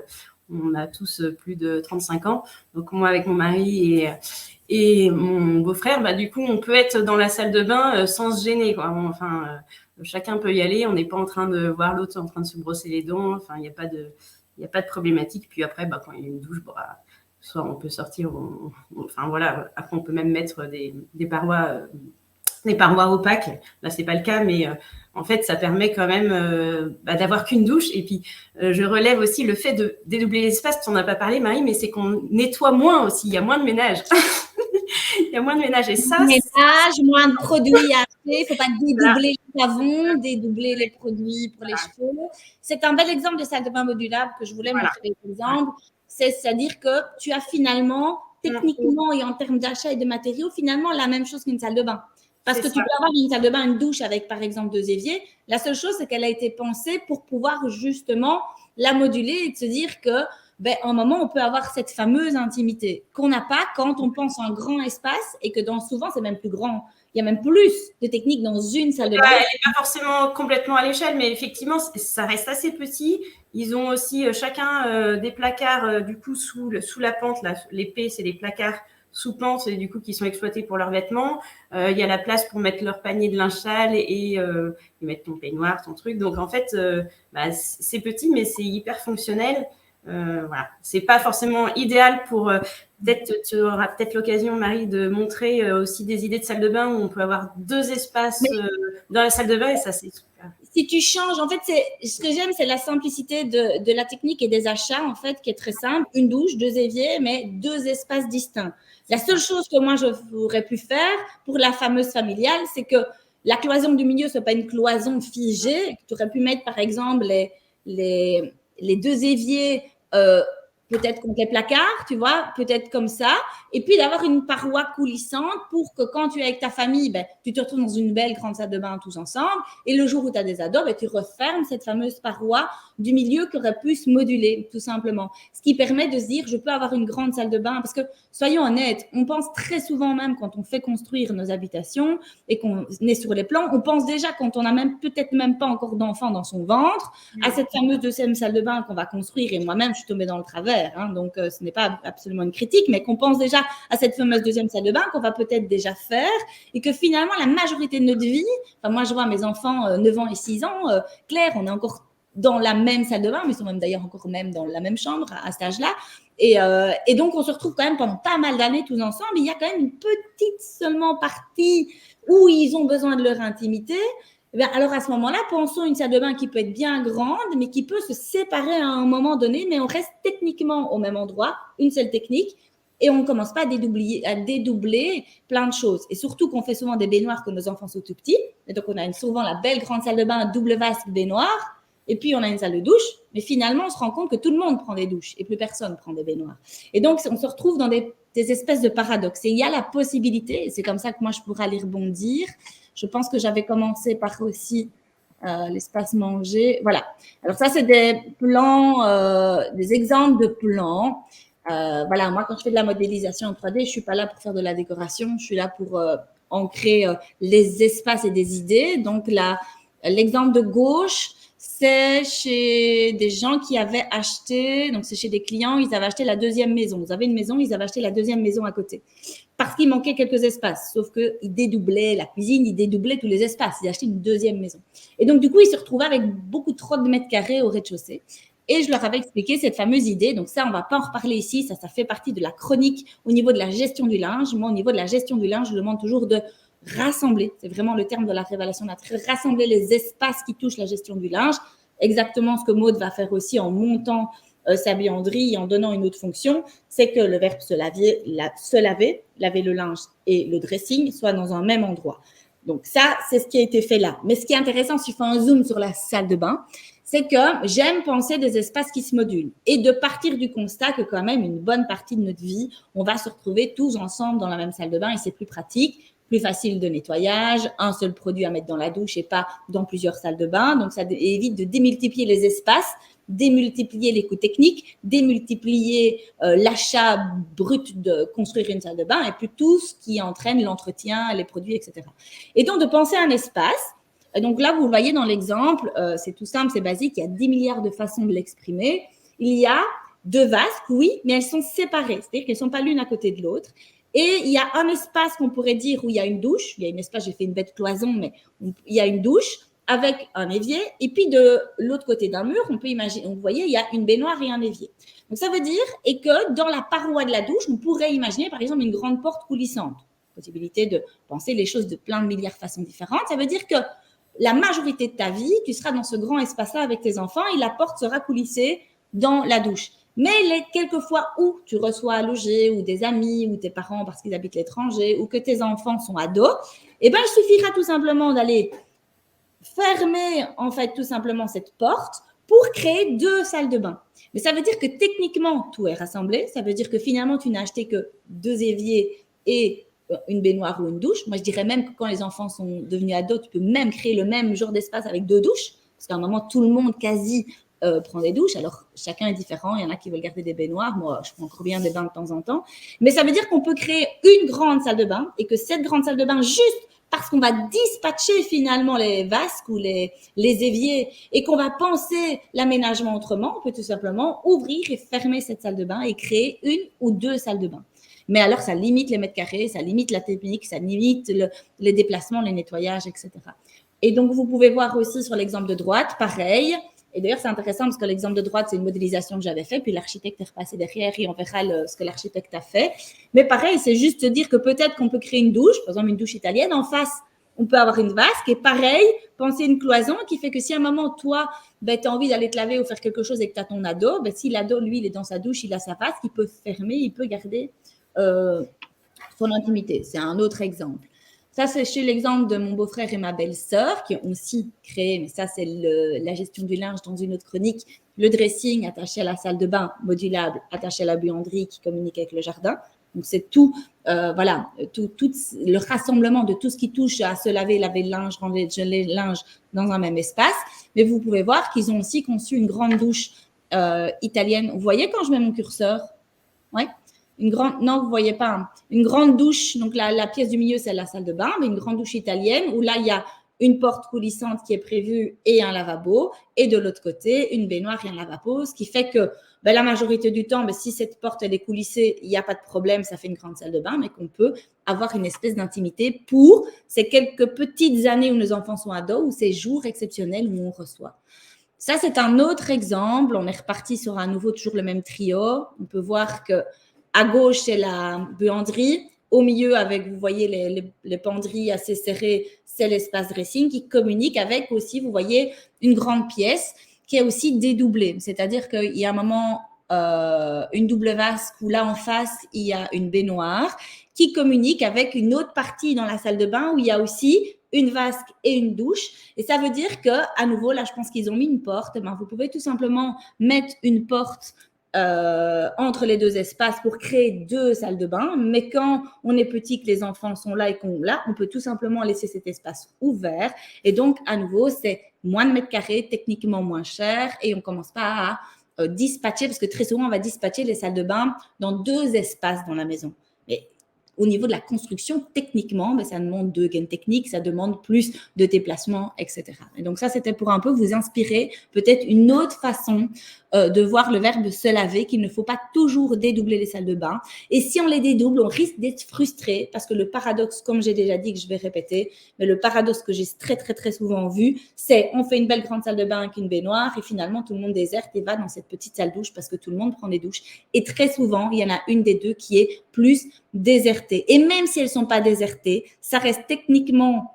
on a tous plus de 35 ans. Donc, moi, avec mon mari et mon beau-frère, du coup, on peut être dans la salle de bain sans se gêner, quoi. Chacun peut y aller. On n'est pas en train de voir l'autre en train de se brosser les dents. Enfin, il n'y a pas de problématique. Puis après, quand il y a une douche, soit on peut sortir. Après, on peut même mettre des parois opaques. Là, c'est pas le cas, mais en fait, ça permet quand même d'avoir qu'une douche. Et puis, je relève aussi le fait de dédoubler l'espace. Tu n'en as pas parlé, Marie, mais c'est qu'on nettoie moins aussi. Il y a moins de ménage. Il y a moins de ménage. Et ça, moins de produits à acheter. Il ne faut pas dédoubler le savon, dédoubler les produits pour les cheveux. C'est un bel exemple de salle de bain modulable que je voulais montrer des exemples. C'est-à-dire que tu as finalement, techniquement et en termes d'achat et de matériaux, finalement la même chose qu'une salle de bain. Parce que tu peux avoir une salle de bain, une douche avec, par exemple, 2 éviers. La seule chose, c'est qu'elle a été pensée pour pouvoir justement la moduler et de se dire que, à un moment, on peut avoir cette fameuse intimité qu'on n'a pas quand on pense à un grand espace et que souvent, c'est même plus grand. Il y a même plus de techniques dans une salle de bain. Elle n'est pas forcément complètement à l'échelle, mais effectivement, ça reste assez petit. Ils ont aussi chacun des placards, du coup, sous la pente. L'épée, c'est les placards sous pente et du coup qui sont exploités pour leurs vêtements. Il y a la place pour mettre leur panier de linge sale et mettre ton peignoir, ton truc. Donc en fait, c'est petit mais c'est hyper fonctionnel. Voilà, c'est pas forcément idéal pour tu auras peut-être l'occasion, Marie, de montrer aussi des idées de salle de bain où on peut avoir 2 espaces dans la salle de bain et ça c'est super. Si tu changes, en fait, ce que j'aime, c'est la simplicité de la technique et des achats, en fait, qui est très simple. Une douche, 2 éviers, mais 2 espaces distincts. La seule chose que moi, je pourrais pu faire pour la fameuse familiale, c'est que la cloison du milieu, ce n'est pas une cloison figée. Tu aurais pu mettre, par exemple, les 2 éviers peut-être contre les placards, tu vois, peut-être comme ça, et puis d'avoir une paroi coulissante pour que quand tu es avec ta famille, tu te retrouves dans une belle grande salle de bain tous ensemble, et le jour où tu as des ados, tu refermes cette fameuse paroi du milieu qui aurait pu se moduler, tout simplement. Ce qui permet de se dire, je peux avoir une grande salle de bain, parce que, soyons honnêtes, on pense très souvent même quand on fait construire nos habitations et qu'on est sur les plans, on pense déjà quand on n'a peut-être même pas encore d'enfant dans son ventre, à cette fameuse 2e salle de bain qu'on va construire, et moi-même, je suis tombée dans le travers. Donc, ce n'est pas absolument une critique, mais qu'on pense déjà à cette fameuse 2e salle de bain qu'on va peut-être déjà faire et que finalement, la majorité de notre vie, enfin, moi, je vois mes enfants 9 ans et 6 ans, Claire, on est encore dans la même salle de bain, mais ils sont même d'ailleurs encore même dans la même chambre à cet âge-là. Et donc, on se retrouve quand même pendant pas mal d'années tous ensemble. Il y a quand même une petite seulement partie où ils ont besoin de leur intimité. Alors, à ce moment-là, pensons une salle de bain qui peut être bien grande, mais qui peut se séparer à un moment donné, mais on reste techniquement au même endroit, une seule technique, et on ne commence pas à dédoubler plein de choses. Et surtout qu'on fait souvent des baignoires quand nos enfants sont tout petits. Et donc, on a souvent la belle grande salle de bain, double vasque baignoire, et puis on a une salle de douche. Mais finalement, on se rend compte que tout le monde prend des douches et plus personne prend des baignoires. Et donc, on se retrouve dans des espèces de paradoxes. Et il y a la possibilité, et c'est comme ça que moi, je pourrais aller rebondir. Je pense que j'avais commencé par aussi l'espace manger. Voilà. Alors ça, c'est des plans, des exemples de plans. Voilà, moi, quand je fais de la modélisation en 3D, je ne suis pas là pour faire de la décoration. Je suis là pour ancrer les espaces et des idées. Donc, l'exemple de gauche, c'est chez des gens qui avaient acheté, donc c'est chez des clients, ils avaient acheté la 2e maison. Ils avaient une maison, ils avaient acheté la 2e maison à côté. Parce qu'il manquait quelques espaces, sauf qu'ils dédoublaient la cuisine, ils dédoublaient tous les espaces. Ils achetaient une 2e maison. Et donc, du coup, ils se retrouvaient avec beaucoup trop de mètres carrés au rez-de-chaussée. Et je leur avais expliqué cette fameuse idée. Donc ça, on ne va pas en reparler ici. Ça fait partie de la chronique au niveau de la gestion du linge. Moi, au niveau de la gestion du linge, je demande toujours de rassembler. C'est vraiment le terme de la révélation naturelle. Rassembler les espaces qui touchent la gestion du linge. Exactement ce que Maud va faire aussi en montant sa buanderie et en donnant une autre fonction, c'est que le verbe se laver, laver le linge et le dressing soient dans un même endroit. Donc ça, c'est ce qui a été fait là. Mais ce qui est intéressant, si je fais un zoom sur la salle de bain, c'est que j'aime penser des espaces qui se modulent et de partir du constat que quand même une bonne partie de notre vie, on va se retrouver tous ensemble dans la même salle de bain et c'est plus pratique, plus facile de nettoyage, un seul produit à mettre dans la douche et pas dans plusieurs salles de bain. Donc, ça évite de démultiplier les espaces, démultiplier les coûts techniques, démultiplier l'achat brut de construire une salle de bain et puis tout ce qui entraîne l'entretien, les produits, etc. Et donc, de penser à un espace. Donc là, vous le voyez dans l'exemple, c'est tout simple, c'est basique, il y a 10 milliards de façons de l'exprimer. Il y a 2 vasques, oui, mais elles sont séparées, c'est-à-dire qu'elles ne sont pas l'une à côté de l'autre. Et il y a un espace qu'on pourrait dire où il y a une douche. Il y a une espace, j'ai fait une bête cloison, mais il y a une douche avec un évier. Et puis de l'autre côté d'un mur, on peut imaginer, vous voyez, il y a une baignoire et un évier. Donc ça veut dire et que dans la paroi de la douche, on pourrait imaginer par exemple une grande porte coulissante. Possibilité de penser les choses de plein de milliards de façons différentes. Ça veut dire que la majorité de ta vie, tu seras dans ce grand espace-là avec tes enfants et la porte sera coulissée dans la douche. Mais quelquefois où tu reçois à loger ou des amis ou tes parents parce qu'ils habitent l'étranger ou que tes enfants sont ados, eh ben, il suffira tout simplement d'aller fermer en fait tout simplement cette porte pour créer 2 salles de bain. Mais ça veut dire que techniquement, tout est rassemblé. Ça veut dire que finalement, tu n'as acheté que 2 éviers et une baignoire ou une douche. Moi, je dirais même que quand les enfants sont devenus ados, tu peux même créer le même genre d'espace avec 2 douches. Parce qu'à un moment, tout le monde quasi prend des douches. Alors, chacun est différent. Il y en a qui veulent garder des baignoires. Moi, je prends encore bien des bains de temps en temps. Mais ça veut dire qu'on peut créer une grande salle de bain et que cette grande salle de bain, juste parce qu'on va dispatcher finalement les vasques ou les éviers et qu'on va penser l'aménagement autrement, on peut tout simplement ouvrir et fermer cette salle de bain et créer 1 ou 2 salles de bain. Mais alors, ça limite les mètres carrés, ça limite la technique, ça limite les déplacements, les nettoyages, etc. Et donc, vous pouvez voir aussi sur l'exemple de droite, pareil. Et d'ailleurs, c'est intéressant parce que l'exemple de droite, c'est une modélisation que j'avais fait, puis l'architecte est repassé derrière et on verra ce que l'architecte a fait. Mais pareil, c'est juste dire que peut-être qu'on peut créer une douche, par exemple une douche italienne, en face, on peut avoir une vasque et pareil, penser une cloison qui fait que si à un moment, toi, tu as envie d'aller te laver ou faire quelque chose et que tu as ton ado, si l'ado, lui, il est dans sa douche, il a sa vasque, il peut fermer, il peut garder son intimité. C'est un autre exemple. Ça, c'est chez l'exemple de mon beau-frère et ma belle-sœur qui ont aussi créé, mais ça, c'est la gestion du linge dans une autre chronique, le dressing attaché à la salle de bain modulable, attaché à la buanderie qui communique avec le jardin. Donc, c'est tout, tout le rassemblement de tout ce qui touche à se laver le linge, ranger le linge dans un même espace. Mais vous pouvez voir qu'ils ont aussi conçu une grande douche italienne. Vous voyez quand je mets mon curseur? Oui. Non, vous voyez pas, hein. Une grande douche, donc la pièce du milieu, c'est la salle de bain, mais une grande douche italienne où là, il y a une porte coulissante qui est prévue et un lavabo, et de l'autre côté, une baignoire et un lavabo, ce qui fait que la majorité du temps, si cette porte elle est coulissée, il n'y a pas de problème, ça fait une grande salle de bain, mais qu'on peut avoir une espèce d'intimité pour ces quelques petites années où nos enfants sont ados, ou ces jours exceptionnels où on reçoit. Ça, c'est un autre exemple. On est reparti sur à nouveau toujours le même trio. On peut voir que à gauche, c'est la buanderie. Au milieu, avec, vous voyez, les penderies assez serrées, c'est l'espace dressing qui communique avec aussi, vous voyez, une grande pièce qui est aussi dédoublée. C'est-à-dire qu'il y a un moment, une double vasque où là, en face, il y a une baignoire qui communique avec une autre partie dans la salle de bain où il y a aussi une vasque et une douche. Et ça veut dire que, à nouveau, là, je pense qu'ils ont mis une porte. Vous pouvez tout simplement mettre une porte entre les deux espaces pour créer deux salles de bain, mais quand on est petit, que les enfants sont là et qu'on là, on peut tout simplement laisser cet espace ouvert et donc à nouveau c'est moins de mètres carrés, techniquement moins cher et on commence pas à dispatcher parce que très souvent on va dispatcher les salles de bain dans deux espaces dans la maison. Mais au niveau de la construction, techniquement, ça demande de gains techniques, ça demande plus de déplacements, etc. Et donc ça, c'était pour un peu vous inspirer peut-être une autre façon de voir le verbe se laver, qu'il ne faut pas toujours dédoubler les salles de bain. Et si on les dédouble, on risque d'être frustré parce que le paradoxe, comme j'ai déjà dit, que je vais répéter, mais le paradoxe que j'ai très, très, très souvent vu, c'est on fait une belle grande salle de bain avec une baignoire et finalement, tout le monde déserte et va dans cette petite salle douche parce que tout le monde prend des douches. Et très souvent, il y en a une des deux qui est plus désertées. Et même si elles ne sont pas désertées, ça reste techniquement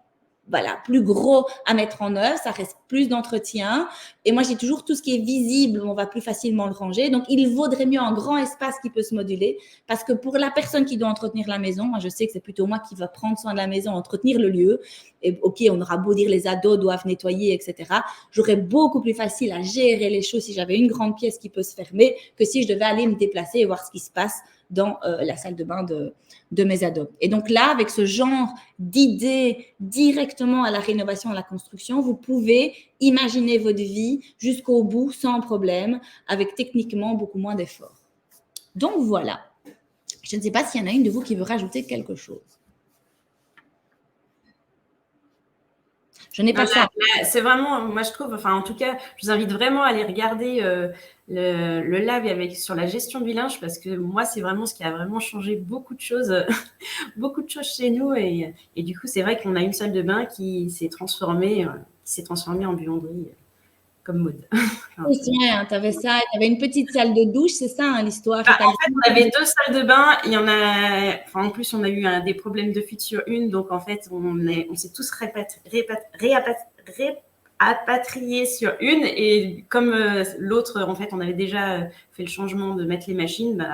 plus gros à mettre en œuvre, ça reste plus d'entretien. Et moi, j'ai toujours tout ce qui est visible, on va plus facilement le ranger. Donc, il vaudrait mieux un grand espace qui peut se moduler parce que pour la personne qui doit entretenir la maison, moi, je sais que c'est plutôt moi qui va prendre soin de la maison, entretenir le lieu. Et OK, on aura beau dire les ados doivent nettoyer, etc. J'aurais beaucoup plus facile à gérer les choses si j'avais une grande pièce qui peut se fermer que si je devais aller me déplacer et voir ce qui se passe dans la salle de bain de mes ados. Et donc là, avec ce genre d'idées directement à la rénovation, à la construction, vous pouvez imaginer votre vie jusqu'au bout sans problème, avec techniquement beaucoup moins d'efforts. Donc voilà. Je ne sais pas s'il y en a une de vous qui veut rajouter quelque chose. Je n'ai pas ça. C'est vraiment, moi je trouve, en tout cas, je vous invite vraiment à aller regarder le live sur la gestion du linge parce que moi, c'est vraiment ce qui a vraiment changé beaucoup de choses chez nous. Et du coup, c'est vrai qu'on a une salle de bain qui s'est transformée en buanderie comme mode. Oui, c'est vrai, tu avais ça, tu avais une petite salle de douche, c'est ça l'histoire. En fait, on avait deux salles de bain. Il y en a, en plus, on a eu des problèmes de fuite sur une. Donc, en fait, on s'est tous répatriés sur une. Et comme l'autre, en fait, on avait déjà fait le changement de mettre les machines,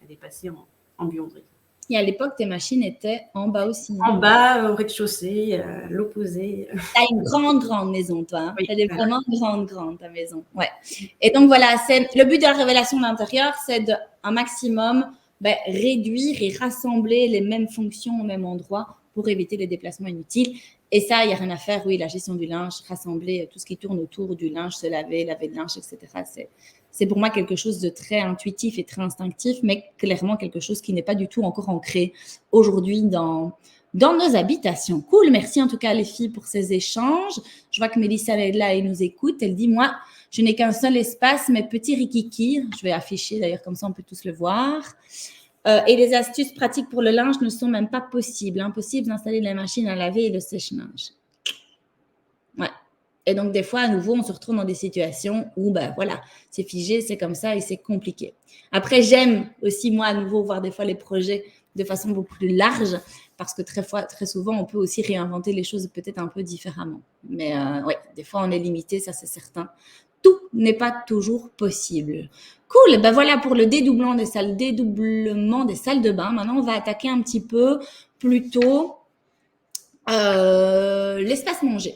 elle est passée en buanderie. Et à l'époque, tes machines étaient en bas aussi. En bas, au rez-de-chaussée, l'opposé. Tu as une grande maison, toi. Hein. Oui, Elle est vraiment grande, ta maison. Ouais. Et donc, voilà, le but de la révélation d'intérieur, c'est un maximum réduire et rassembler les mêmes fonctions au même endroit pour éviter les déplacements inutiles. Et ça, il n'y a rien à faire. Oui, la gestion du linge, rassembler tout ce qui tourne autour du linge, se laver le linge, etc. C'est pour moi quelque chose de très intuitif et très instinctif, mais clairement quelque chose qui n'est pas du tout encore ancré aujourd'hui dans nos habitations. Cool, merci en tout cas les filles pour ces échanges. Je vois que Mélissa est là et nous écoute. Elle dit, moi, je n'ai qu'un seul espace, mes petits rikiki. Je vais afficher d'ailleurs, comme ça on peut tous le voir. Et les astuces pratiques pour le linge ne sont même pas possibles. Impossible d'installer la machine à laver et le sèche-linge. Ouais. Et donc, des fois, à nouveau, on se retrouve dans des situations où, ben voilà, c'est figé, c'est comme ça et c'est compliqué. Après, j'aime aussi, moi, à nouveau, voir des fois les projets de façon beaucoup plus large parce que très souvent, on peut aussi réinventer les choses peut-être un peu différemment. Mais oui, des fois, on est limité, ça, c'est certain. Tout n'est pas toujours possible. Cool, ben voilà pour le dédoublement des salles de bain. Maintenant, on va attaquer un petit peu plutôt l'espace manger.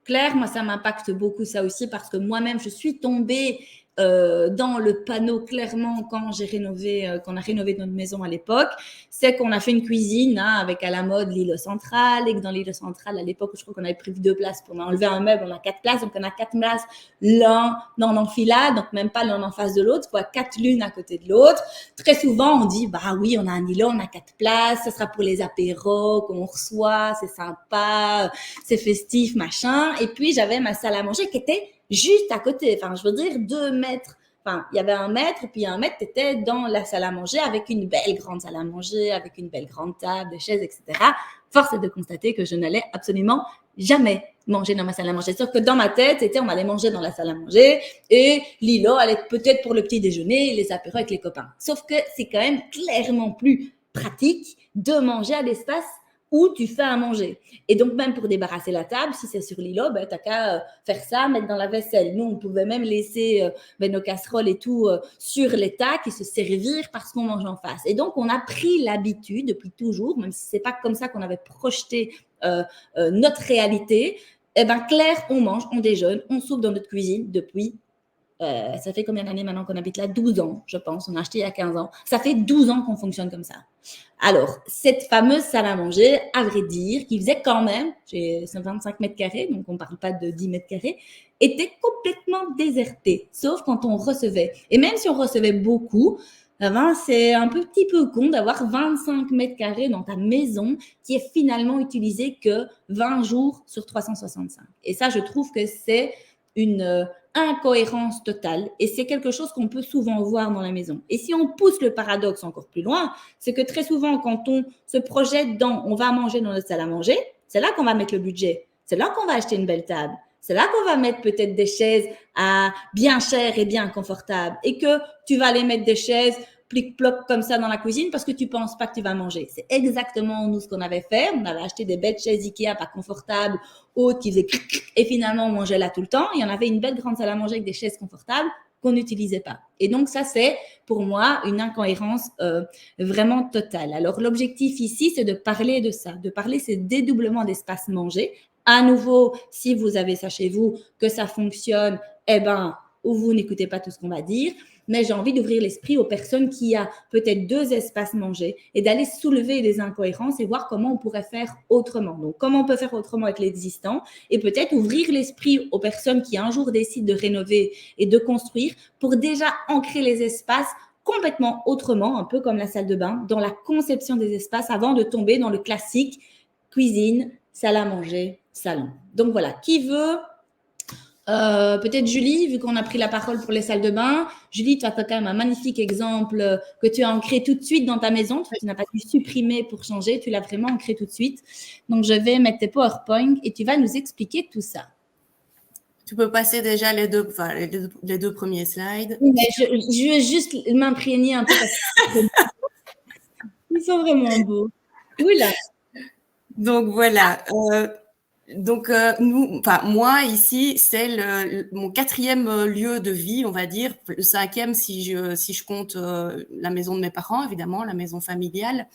Claire, moi, ça m'impacte beaucoup ça aussi parce que moi-même, je suis tombée dans le panneau clairement quand qu'on a rénové notre maison à l'époque. C'est qu'on a fait une cuisine avec à la mode l'îlot central et que dans l'îlot central, à l'époque, je crois qu'on avait pris 2 places pour enlever un meuble, on a 4 places. Donc, on a 4 places l'un en enfilade, donc même pas l'un en face de l'autre, quoi, 4 l'une à côté de l'autre. Très souvent, on dit, bah oui, on a un îlot, on a 4 places, ça sera pour les apéros qu'on reçoit, c'est sympa, c'est festif, machin. Et puis, j'avais ma salle à manger qui était juste à côté. Enfin, je veux dire, 2 mètres. Enfin, il y avait 1 mètre, et puis 1 mètre, tu étais dans la salle à manger avec une belle grande salle à manger, avec une belle grande table, des chaises, etc. Force est de constater que je n'allais absolument jamais manger dans ma salle à manger. Sauf que dans ma tête, c'était on allait manger dans la salle à manger et l'îlot allait être peut-être pour le petit déjeuner et les apéros avec les copains. Sauf que c'est quand même clairement plus pratique de manger à l'espace où tu fais à manger. Et donc, même pour débarrasser la table, si c'est sur l'îlot, ben, tu n'as qu'à faire ça, mettre dans la vaisselle. Nous, on pouvait même laisser nos casseroles et tout sur les tacs et se servir parce qu'on mange en face. Et donc, on a pris l'habitude depuis toujours, même si ce n'est pas comme ça qu'on avait projeté notre réalité, eh ben, Claire, on mange, on déjeune, on soupe dans notre cuisine depuis ça fait combien d'années maintenant qu'on habite là? 12 ans, je pense. On a acheté il y a 15 ans. Ça fait 12 ans qu'on fonctionne comme ça. Alors, cette fameuse salle à manger, à vrai dire, qui faisait quand même, j'ai 25 mètres carrés, donc on ne parle pas de 10 mètres carrés, était complètement désertée, sauf quand on recevait. Et même si on recevait beaucoup, c'est un petit peu con d'avoir 25 mètres carrés dans ta maison qui est finalement utilisée que 20 jours sur 365. Et ça, je trouve que c'est une incohérence totale et c'est quelque chose qu'on peut souvent voir dans la maison. Et si on pousse le paradoxe encore plus loin, c'est que très souvent quand on se projette dans on va manger dans notre salle à manger, c'est là qu'on va mettre le budget, c'est là qu'on va acheter une belle table, c'est là qu'on va mettre peut-être des chaises bien chères et bien confortables et que tu vas aller mettre des chaises plic-ploc comme ça dans la cuisine parce que tu penses pas que tu vas manger. C'est exactement nous ce qu'on avait fait. On avait acheté des belles chaises Ikea pas confortables, hautes qui faisaient cric, et finalement on mangeait là tout le temps. Il y en avait une belle grande salle à manger avec des chaises confortables qu'on n'utilisait pas. Et donc ça c'est pour moi une incohérence vraiment totale. Alors l'objectif ici c'est de parler de ça, de parler ces dédoublements d'espace manger. À nouveau, si vous avez ça chez vous, que ça fonctionne, eh ben, ou vous n'écoutez pas tout ce qu'on va dire, mais j'ai envie d'ouvrir l'esprit aux personnes qui ont peut-être 2 espaces manger et d'aller soulever les incohérences et voir comment on pourrait faire autrement. Donc, comment on peut faire autrement avec l'existant et peut-être ouvrir l'esprit aux personnes qui un jour décident de rénover et de construire pour déjà ancrer les espaces complètement autrement, un peu comme la salle de bain, dans la conception des espaces avant de tomber dans le classique cuisine, salle à manger, salon. Donc voilà, qui veut peut-être Julie, vu qu'on a pris la parole pour les salles de bain. Julie, tu as quand même un magnifique exemple que tu as ancré tout de suite dans ta maison. Tu n'as pas dû supprimer pour changer, tu l'as vraiment ancré tout de suite. Donc, je vais mettre tes PowerPoint et tu vas nous expliquer tout ça. Tu peux passer déjà les deux premiers slides. Oui, mais je veux juste m'imprégner un peu parce que ils sont vraiment beaux. Oui, là. Donc, voilà. Donc, moi, ici, c'est mon 4e lieu de vie, on va dire. Le 5e, si je compte la maison de mes parents, évidemment, la maison familiale.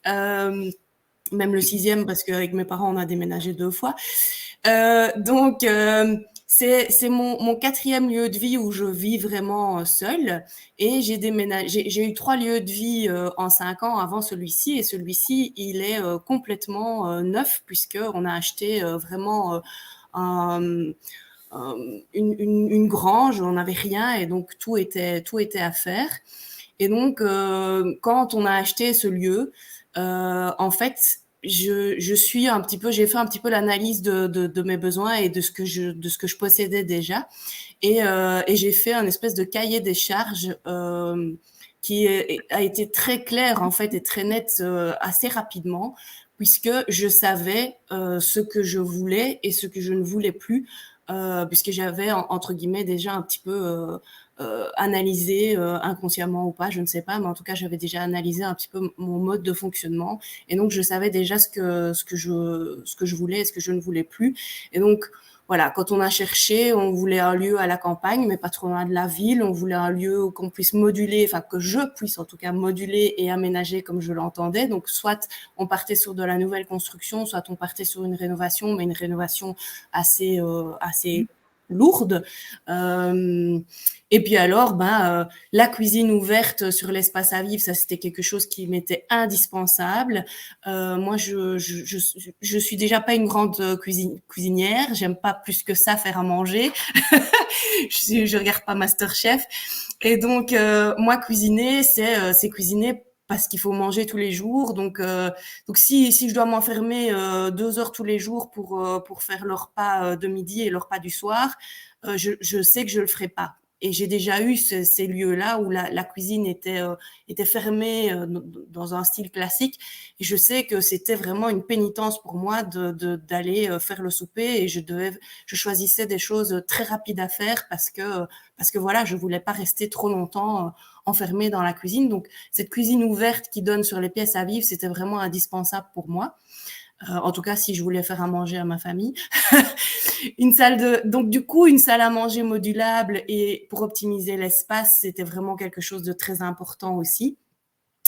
Même le 6e, parce qu'avec mes parents, on a déménagé 2 fois. C'est mon 4e lieu de vie où je vis vraiment seule. Et j'ai eu 3 lieux de vie en 5 ans avant celui-ci. Et celui-ci, il est complètement neuf puisqu'on a acheté vraiment une grange. On n'avait rien et donc tout était à faire. Et donc, quand on a acheté ce lieu, en fait, j'ai fait un petit peu l'analyse de mes besoins et de ce que je possédais déjà. Et j'ai fait un espèce de cahier des charges a été très clair en fait et très net assez rapidement, puisque je savais ce que je voulais et ce que je ne voulais plus, puisque j'avais entre guillemets déjà un petit peu analysé inconsciemment ou pas, je ne sais pas, mais en tout cas j'avais déjà analysé un petit peu mon mode de fonctionnement, et donc je savais déjà ce que je voulais et ce que je ne voulais plus. Et donc voilà, quand on a cherché, on voulait un lieu à la campagne, mais pas trop loin de la ville. On voulait un lieu où qu'on puisse moduler, enfin que je puisse en tout cas moduler et aménager comme je l'entendais. Donc soit on partait sur de la nouvelle construction, soit on partait sur une rénovation, mais une rénovation assez lourde. Et puis alors, la cuisine ouverte sur l'espace à vivre, ça c'était quelque chose qui m'était indispensable. Moi, je suis déjà pas une grande cuisinière. J'aime pas plus que ça faire à manger. Je regarde pas MasterChef. Et donc, moi, cuisiner, c'est cuisiner parce qu'il faut manger tous les jours. Donc si je dois m'enfermer 2 heures tous les jours pour faire le repas de midi et le repas du soir, je sais que je le ferai pas. Et j'ai déjà eu ces lieux-là où la cuisine était fermée dans un style classique. Et je sais que c'était vraiment une pénitence pour moi d'aller faire le souper, et je choisissais des choses très rapides à faire parce que voilà, je voulais pas rester trop longtemps enfermée dans la cuisine. Donc cette cuisine ouverte qui donne sur les pièces à vivre, c'était vraiment indispensable pour moi. En tout cas, si je voulais faire à manger à ma famille. Donc du coup, une salle à manger modulable, et pour optimiser l'espace, c'était vraiment quelque chose de très important aussi.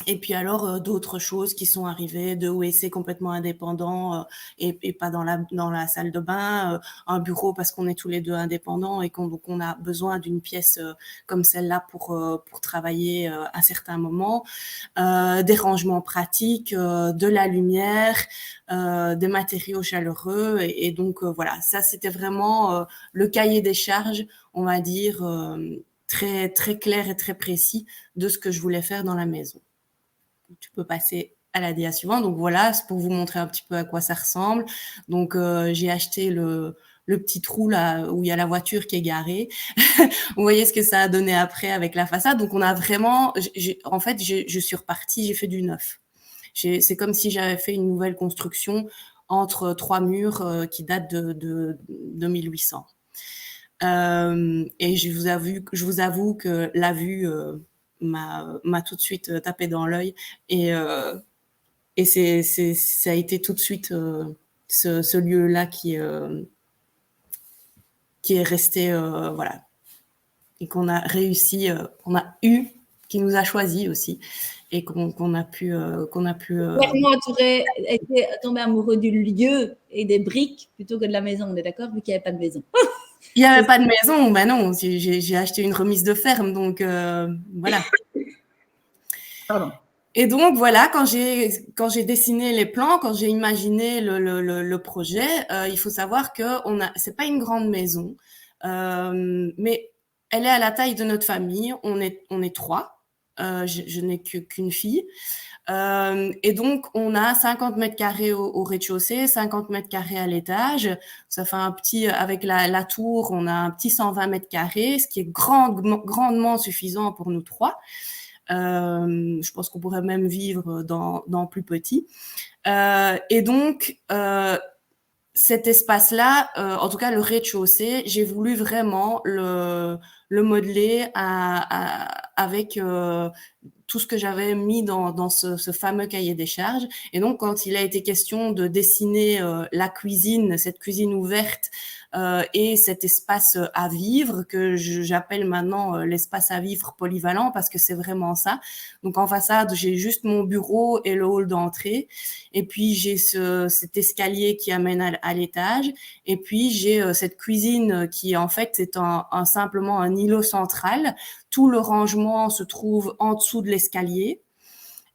Et puis alors d'autres choses qui sont arrivées, de WC complètement indépendants et pas dans la salle de bain, un bureau parce qu'on est tous les deux indépendants et donc on a besoin d'une pièce comme celle-là pour travailler à certains moments, des rangements pratiques, de la lumière, des matériaux chaleureux, et donc voilà, ça c'était vraiment le cahier des charges, on va dire, très très clair et très précis de ce que je voulais faire dans la maison. Tu peux passer à la dia suivante. Donc voilà, c'est pour vous montrer un petit peu à quoi ça ressemble. Donc j'ai acheté le petit trou là où il y a la voiture qui est garée. Vous voyez ce que ça a donné après avec la façade. Donc on a vraiment, en fait, je suis repartie, j'ai fait du neuf. C'est comme si j'avais fait une nouvelle construction entre 3 murs qui datent de 1800. Et je vous avoue que la vue m'a tout de suite tapé dans l'œil, et ça a été tout de suite ce lieu-là qui est resté voilà, et qu'on a réussi, qui nous a choisi aussi, et qu'on a pu Clairement, tu aurais été tombé amoureux du lieu et des briques plutôt que de la maison, on est d'accord, vu qu'il n'y avait pas de maison. Il n'y avait pas de maison, ben non, j'ai acheté une remise de ferme, donc voilà. Pardon. Et donc voilà, quand j'ai dessiné les plans, quand j'ai imaginé le projet, il faut savoir que c'est pas une grande maison, mais elle est à la taille de notre famille. On est 3. Je n'ai qu'une fille. Et donc, on a 50 mètres carrés au rez-de-chaussée, 50 mètres carrés à l'étage. Ça fait avec la tour, on a un petit 120 mètres carrés, ce qui est grandement suffisant pour nous 3. Je pense qu'on pourrait même vivre dans plus petit. Et donc, cet espace-là, en tout cas le rez-de-chaussée, j'ai voulu vraiment le modeler avec tout ce que j'avais mis dans ce fameux cahier des charges. Et donc, quand il a été question de dessiner la cuisine, cette cuisine ouverte, et cet espace à vivre que j'appelle maintenant l'espace à vivre polyvalent, parce que c'est vraiment ça. Donc en façade, j'ai juste mon bureau et le hall d'entrée, et puis j'ai cet escalier qui amène à l'étage, et puis j'ai cette cuisine qui en fait est simplement un îlot central. Tout le rangement se trouve en dessous de l'escalier.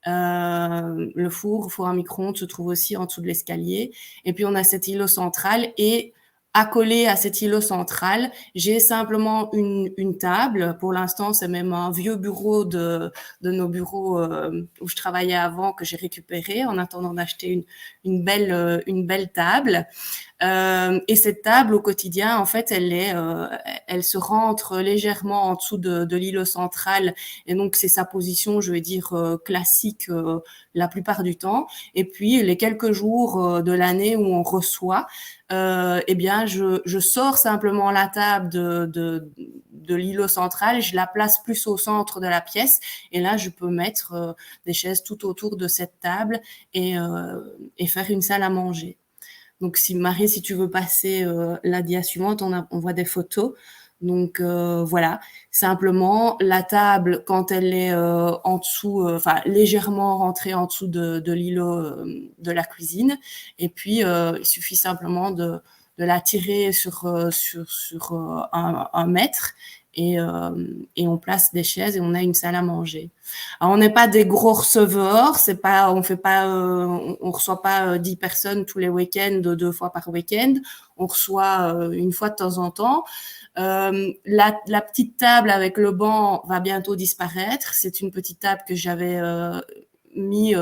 Le four à micro-ondes se trouve aussi en dessous de l'escalier. Et puis on a cet îlot central, et accolé à cet îlot central, j'ai simplement une table. Pour l'instant, c'est même un vieux bureau de nos bureaux où je travaillais avant, que j'ai récupéré en attendant d'acheter une belle table. Et cette table au quotidien, en fait, elle se rentre légèrement en dessous de l'îlot central, et donc c'est sa position, je vais dire, classique la plupart du temps. Et puis les quelques jours de l'année où on reçoit, eh bien, je sors simplement la table de l'îlot central, je la place plus au centre de la pièce, et là, je peux mettre des chaises tout autour de cette table et faire une salle à manger. Donc, Marie, si tu veux passer la dia suivante, on voit des photos. Donc, voilà. Simplement, la table, quand elle est en dessous, enfin, légèrement rentrée en dessous de l'îlot de la cuisine. Et puis, il suffit simplement de la tirer sur un mètre, et on place des chaises et on a une salle à manger. Alors, on n'est pas des gros receveurs, on reçoit pas 10 personnes tous les week-ends, 2 fois par week-end. On reçoit une fois de temps en temps. La petite table avec le banc va bientôt disparaître. C'est une petite table que j'avais mis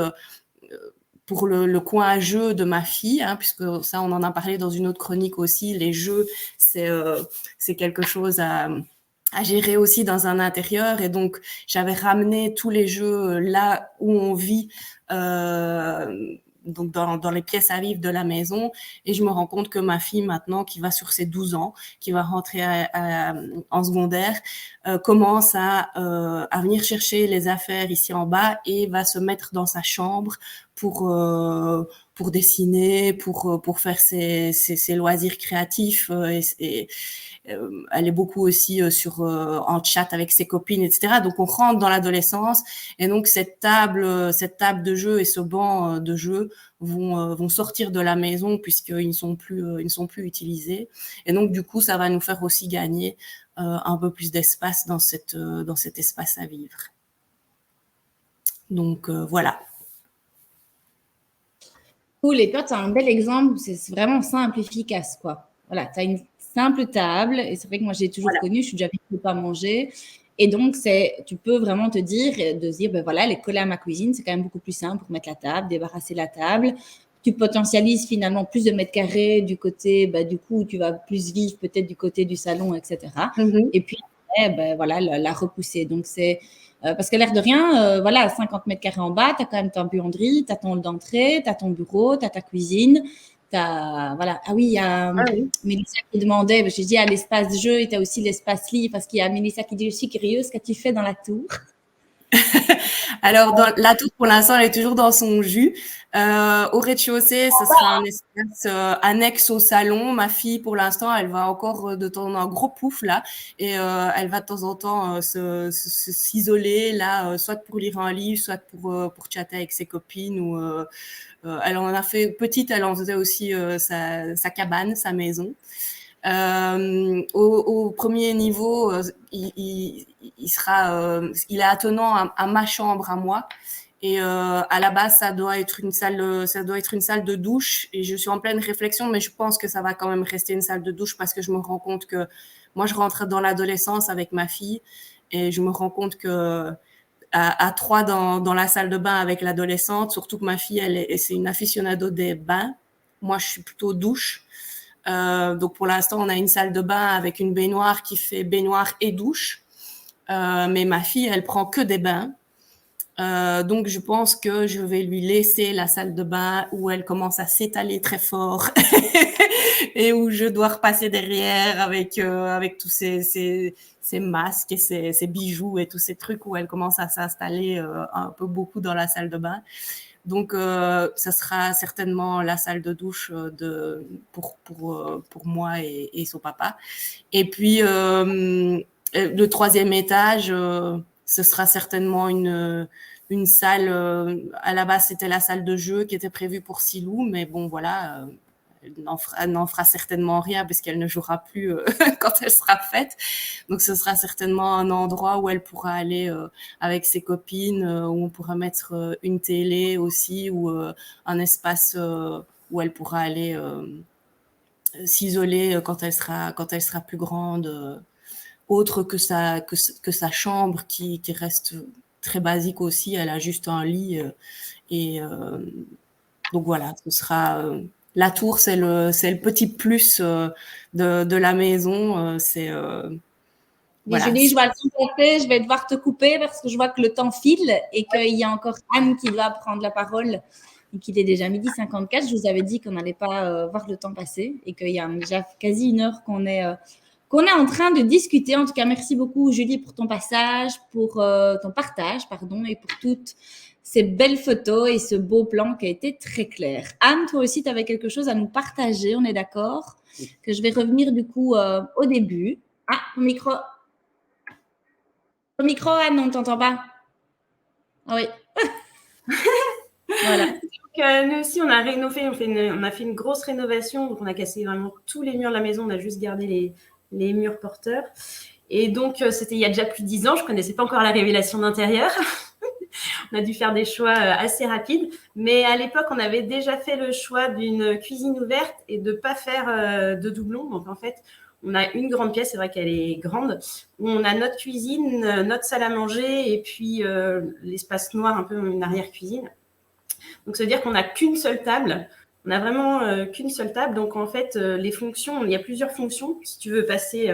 pour le coin à jeux de ma fille, hein, puisque ça, on en a parlé dans une autre chronique aussi. Les jeux, c'est quelque chose à gérer aussi dans un intérieur, et donc j'avais ramené tous les jeux là où on vit, donc dans les pièces à vivre de la maison, et je me rends compte que ma fille maintenant, qui va sur ses 12 ans, qui va rentrer en secondaire, commence à venir chercher les affaires ici en bas et va se mettre dans sa chambre pour dessiner, pour faire ses loisirs créatifs, et elle est beaucoup aussi en chat avec ses copines, etc. Donc on rentre dans l'adolescence, et donc cette table de jeu et ce banc de jeu vont sortir de la maison, puisqu'ils ne sont plus utilisés. Et donc du coup, ça va nous faire aussi gagner un peu plus d'espace dans cet espace à vivre. Donc voilà. Cool. Et toi, tu as un bel exemple, c'est vraiment simple, efficace, quoi. Voilà, tu as une simple table, et c'est vrai que moi, j'ai toujours connu, je suis déjà habituée à manger. Et donc, tu peux vraiment te dire, ben voilà, elle est collée à ma cuisine, c'est quand même beaucoup plus simple pour mettre la table, débarrasser la table. Tu potentialises finalement plus de mètres carrés du côté, du coup, tu vas plus vivre peut-être du côté du salon, etc. Et puis, après, voilà, la repousser. Donc, c'est... parce que l'air de rien, voilà, 50 mètres carrés en bas, tu as quand même ta buanderie, tu as ton hall d'entrée, tu as ton bureau, tu as ta cuisine, voilà. Ah oui, il y a Mélissa qui demandait, j'ai dit à l'espace jeu, et tu as aussi l'espace lit, parce qu'il y a Mélissa qui dit, je suis curieuse, qu'as-tu fait dans la tour? Alors, la tour, pour l'instant, elle est toujours dans son jus. Au rez-de-chaussée, ce sera un espace annexe au salon. Ma fille, pour l'instant, elle va encore de temps en temps, un gros pouf là, et elle va de temps en temps s'isoler là, soit pour lire un livre, soit pour chatter avec ses copines, ou elle en a fait petite, elle en faisait aussi sa cabane, sa maison. Au premier niveau, il est attenant à ma chambre à moi, et à la base ça doit être une salle de douche, et je suis en pleine réflexion, mais je pense que ça va quand même rester une salle de douche, parce que je me rends compte que moi je rentre dans l'adolescence avec ma fille, et je me rends compte que à 3 dans la salle de bain avec l'adolescente, surtout que ma fille c'est une aficionado des bains, moi je suis plutôt douche. Donc pour l'instant, on a une salle de bain avec une baignoire qui fait baignoire et douche. Mais ma fille, elle prend que des bains. Donc je pense que je vais lui laisser la salle de bain où elle commence à s'étaler très fort et où je dois repasser derrière avec tous ces masques et ces bijoux et tous ces trucs, où elle commence à s'installer un peu beaucoup dans la salle de bain. Donc, ça sera certainement la salle de douche pour moi et son papa. Et puis, le 3e étage, ce sera certainement une salle. À la base, c'était la salle de jeu qui était prévue pour Silou, mais bon, voilà. Elle n'en fera certainement rien, parce qu'elle ne jouera plus quand elle sera faite. Donc ce sera certainement un endroit où elle pourra aller avec ses copines, où on pourra mettre une télé aussi, ou un espace où elle pourra aller s'isoler quand elle sera plus grande, autre que sa chambre qui reste très basique aussi. Elle a juste un lit, et donc voilà, ce sera la tour, c'est le petit plus de la maison. Dis, Voilà. Julie, je vois le temps passer, je vais devoir te couper parce que je vois que le temps file et qu'il y a encore Anne qui doit prendre la parole et qu'il est déjà 12h54. Je vous avais dit qu'on n'allait pas voir le temps passer et qu'il y a déjà quasi une heure qu'on est en train de discuter. En tout cas, merci beaucoup Julie pour ton passage, pour ton partage, pardon, et pour toutes ces belles photos et ce beau plan qui a été très clair. Anne, toi aussi, tu avais quelque chose à nous partager, on est d'accord? Que je vais revenir du coup au début. Ah, ton micro. Ton micro, Anne, on ne t'entend pas. Ah oui. Voilà. Donc, nous aussi, on a rénové, on a fait une grosse rénovation. Donc, on a cassé vraiment tous les murs de la maison. On a juste gardé les murs porteurs. Et donc, c'était il y a déjà plus de 10 ans. Je ne connaissais pas encore la révélation d'intérieur. On a dû faire des choix assez rapides. Mais à l'époque, on avait déjà fait le choix d'une cuisine ouverte et de ne pas faire de doublons. Donc, en fait, on a une grande pièce, c'est vrai qu'elle est grande, où on a notre cuisine, notre salle à manger et puis l'espace noir, un peu une arrière-cuisine. Donc, ça veut dire qu'on n'a qu'une seule table. On n'a vraiment qu'une seule table. Donc, en fait, les fonctions, il y a plusieurs fonctions. Si tu veux passer...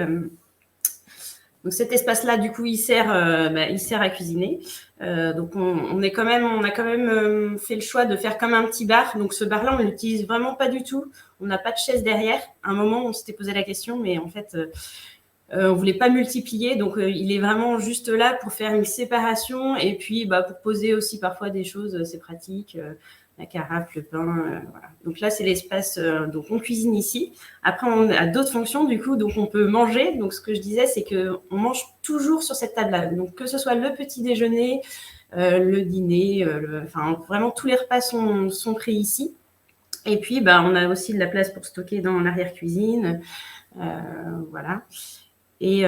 donc, cet espace-là, du coup, il sert à cuisiner. Donc, on a quand même fait le choix de faire comme un petit bar. Donc, ce bar-là, on ne l'utilise vraiment pas du tout. On n'a pas de chaise derrière. À un moment, on s'était posé la question, mais en fait... on ne voulait pas multiplier, donc il est vraiment juste là pour faire une séparation et puis pour poser aussi parfois des choses, c'est pratique, la carafe, le pain, voilà. Donc là, c'est l'espace, donc on cuisine ici. Après, on a d'autres fonctions du coup, donc on peut manger. Donc ce que je disais, c'est qu'on mange toujours sur cette table-là. Donc que ce soit le petit déjeuner, le dîner, vraiment tous les repas sont pris ici. Et puis, on a aussi de la place pour stocker dans l'arrière-cuisine, voilà. Et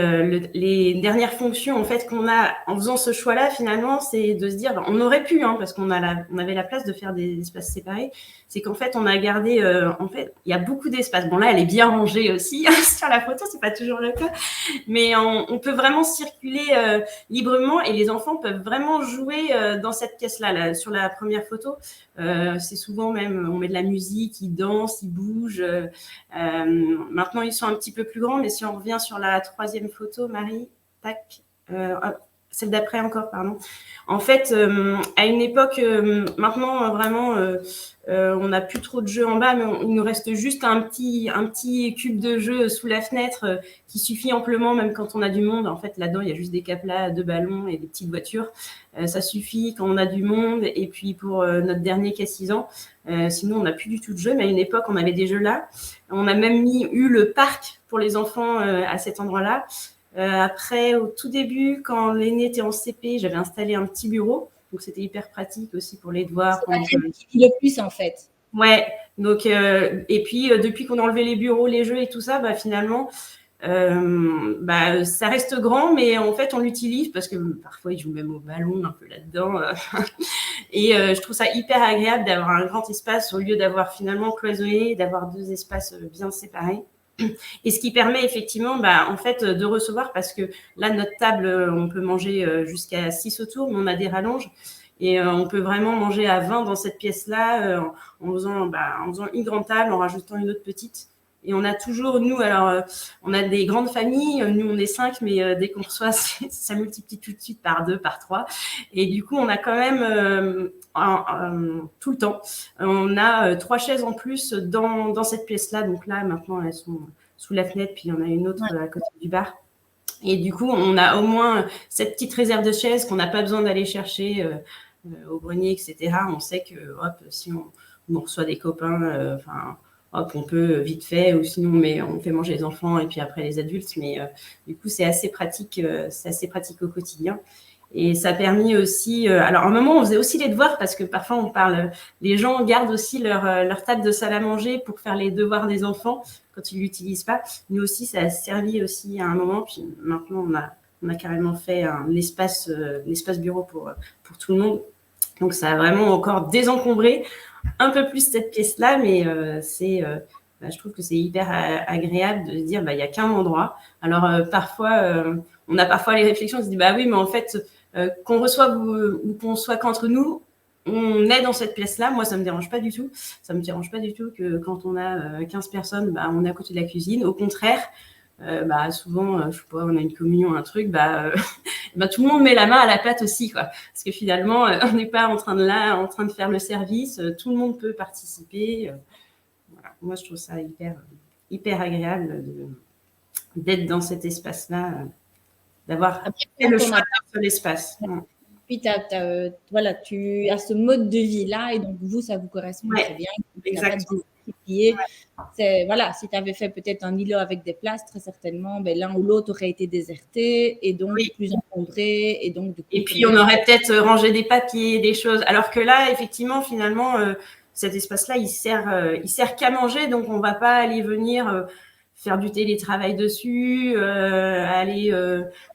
les dernières fonctions en fait qu'on a en faisant ce choix-là, finalement, c'est de se dire, on aurait pu, parce qu'on avait la place de faire des espaces séparés. C'est qu'en fait, on a gardé, en fait, il y a beaucoup d'espace. Bon là, elle est bien rangée aussi sur la photo, c'est pas toujours le cas, mais on peut vraiment circuler librement et les enfants peuvent vraiment jouer dans cette pièce-là. Là, sur la première photo, c'est souvent même, on met de la musique, ils dansent, ils bougent. Maintenant, ils sont un petit peu plus grands, mais si on revient sur la troisième photo, Marie, tac, celle d'après encore, pardon. En fait, à une époque, maintenant, vraiment, on n'a plus trop de jeux en bas, mais il nous reste juste un petit cube de jeu sous la fenêtre qui suffit amplement, même quand on a du monde. En fait, là-dedans, il y a juste des caplats, 2 ballons et des petites voitures. Ça suffit quand on a du monde. Et puis, pour notre dernier qui a 6 ans, sinon, on n'a plus du tout de jeux. Mais à une époque, on avait des jeux là. On a même eu le parc pour les enfants à cet endroit-là. Après, au tout début, quand l'aîné était en CP, j'avais installé un petit bureau. Donc, c'était hyper pratique aussi pour les devoirs. C'est le plus, en fait. Ouais. Donc, et puis, depuis qu'on a enlevé les bureaux, les jeux et tout ça, finalement, ça reste grand, mais en fait, on l'utilise parce que parfois, ils jouent même au ballon un peu là-dedans. Et je trouve ça hyper agréable d'avoir un grand espace au lieu d'avoir finalement cloisonné, d'avoir 2 espaces bien séparés. Et ce qui permet effectivement, en fait, de recevoir, parce que là, notre table, on peut manger jusqu'à 6 autour, mais on a des rallonges. Et on peut vraiment manger à 20 dans cette pièce-là en faisant une grande table, en rajoutant une autre petite. Et on a toujours, nous, alors, on a des grandes familles. Nous, on est 5, mais dès qu'on reçoit, ça multiplie tout de suite par 2, par 3. Et du coup, on a quand même, tout le temps, on a 3 chaises en plus dans cette pièce-là. Donc là, maintenant, elles sont sous la fenêtre, puis il y en a une autre à côté du bar. Et du coup, on a au moins cette petite réserve de chaises qu'on n'a pas besoin d'aller chercher au grenier, etc. On sait que, si on reçoit des copains, on peut vite fait, ou sinon on fait manger les enfants et puis après les adultes. Mais du coup, c'est assez pratique au quotidien. Et ça a permis aussi... alors, à un moment, on faisait aussi les devoirs parce que parfois, les gens gardent aussi leur table de salle à manger pour faire les devoirs des enfants quand ils ne l'utilisent pas. Nous aussi, ça a servi aussi à un moment. Puis maintenant, on a carrément fait un espace bureau pour tout le monde. Donc, ça a vraiment encore désencombré un peu plus cette pièce-là, mais je trouve que c'est hyper agréable de se dire, il n'y a qu'un endroit. Alors, parfois, on a parfois les réflexions, on se dit, oui, mais en fait, qu'on reçoive ou qu'on soit qu'entre nous, on est dans cette pièce-là. Moi, ça me dérange pas du tout. Ça me dérange pas du tout que quand on a 15 personnes, bah, on est à côté de la cuisine. Au contraire, bah, souvent, je sais pas, on a une communion, un truc, bah, bah, tout le monde met la main à la pâte aussi, quoi. Parce que finalement, on n'est pas en train de faire le service. Tout le monde peut participer. Voilà. Moi, je trouve ça hyper agréable d'être dans cet espace-là, d'avoir fait le choix d'un seul espace. Puis, voilà, tu as ce mode de vie-là et donc vous, ça vous correspond très bien. Exactement. Voilà, si tu avais fait peut-être un îlot avec des places, très certainement, ben, l'un ou l'autre aurait été déserté et donc plus encombré. Et puis, on aurait peut-être rangé des papiers, des choses. Alors que là, effectivement, finalement, cet espace-là, il sert qu'à manger. Donc, on ne va pas aller venir faire du télétravail dessus, aller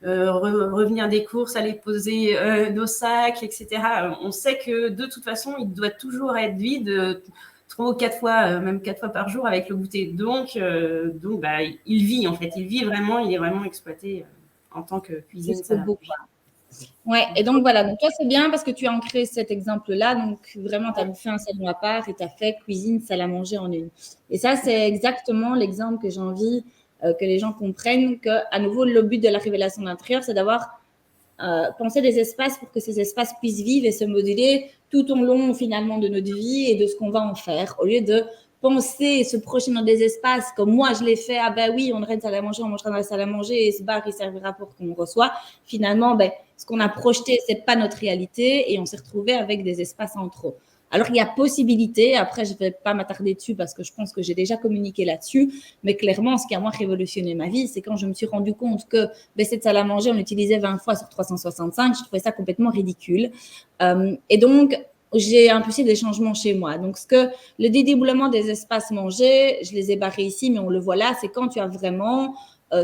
revenir des courses, aller poser nos sacs, etc. On sait que de toute façon, il doit toujours être vide 3 ou 4 fois, même 4 fois par jour avec le goûter. Donc bah, il vit en fait, il est vraiment exploité en tant que cuisine. Ouais, et donc voilà, donc toi c'est bien parce que tu as ancré cet exemple-là, donc vraiment tu as fait un salon à part et tu as fait cuisine, salle à manger en une. Et ça c'est exactement l'exemple que j'ai envie que les gens comprennent que à nouveau le but de la révélation d'intérieur c'est d'avoir pensé des espaces pour que ces espaces puissent vivre et se moduler tout au long finalement de notre vie et de ce qu'on va en faire au lieu de penser et se projeter dans des espaces comme moi je l'ai fait, ah ben oui, on aurait une salle à manger, on mangera dans la salle à manger et ce bar il servira pour qu'on reçoit. Finalement, ben, ce qu'on a projeté, c'est pas notre réalité et on s'est retrouvé avec des espaces en trop. Alors, il y a possibilité, après, je ne vais pas m'attarder dessus parce que je pense que j'ai déjà communiqué là-dessus, mais clairement, ce qui a moi révolutionné ma vie, c'est quand je me suis rendu compte que ben, cette salle à manger, on l'utilisait 20 fois sur 365, je trouvais ça complètement ridicule. Et donc, j'ai impulsé des changements chez moi. Donc, le dédoublement des espaces mangés, je les ai barrés ici, mais on le voit là, c'est quand tu as vraiment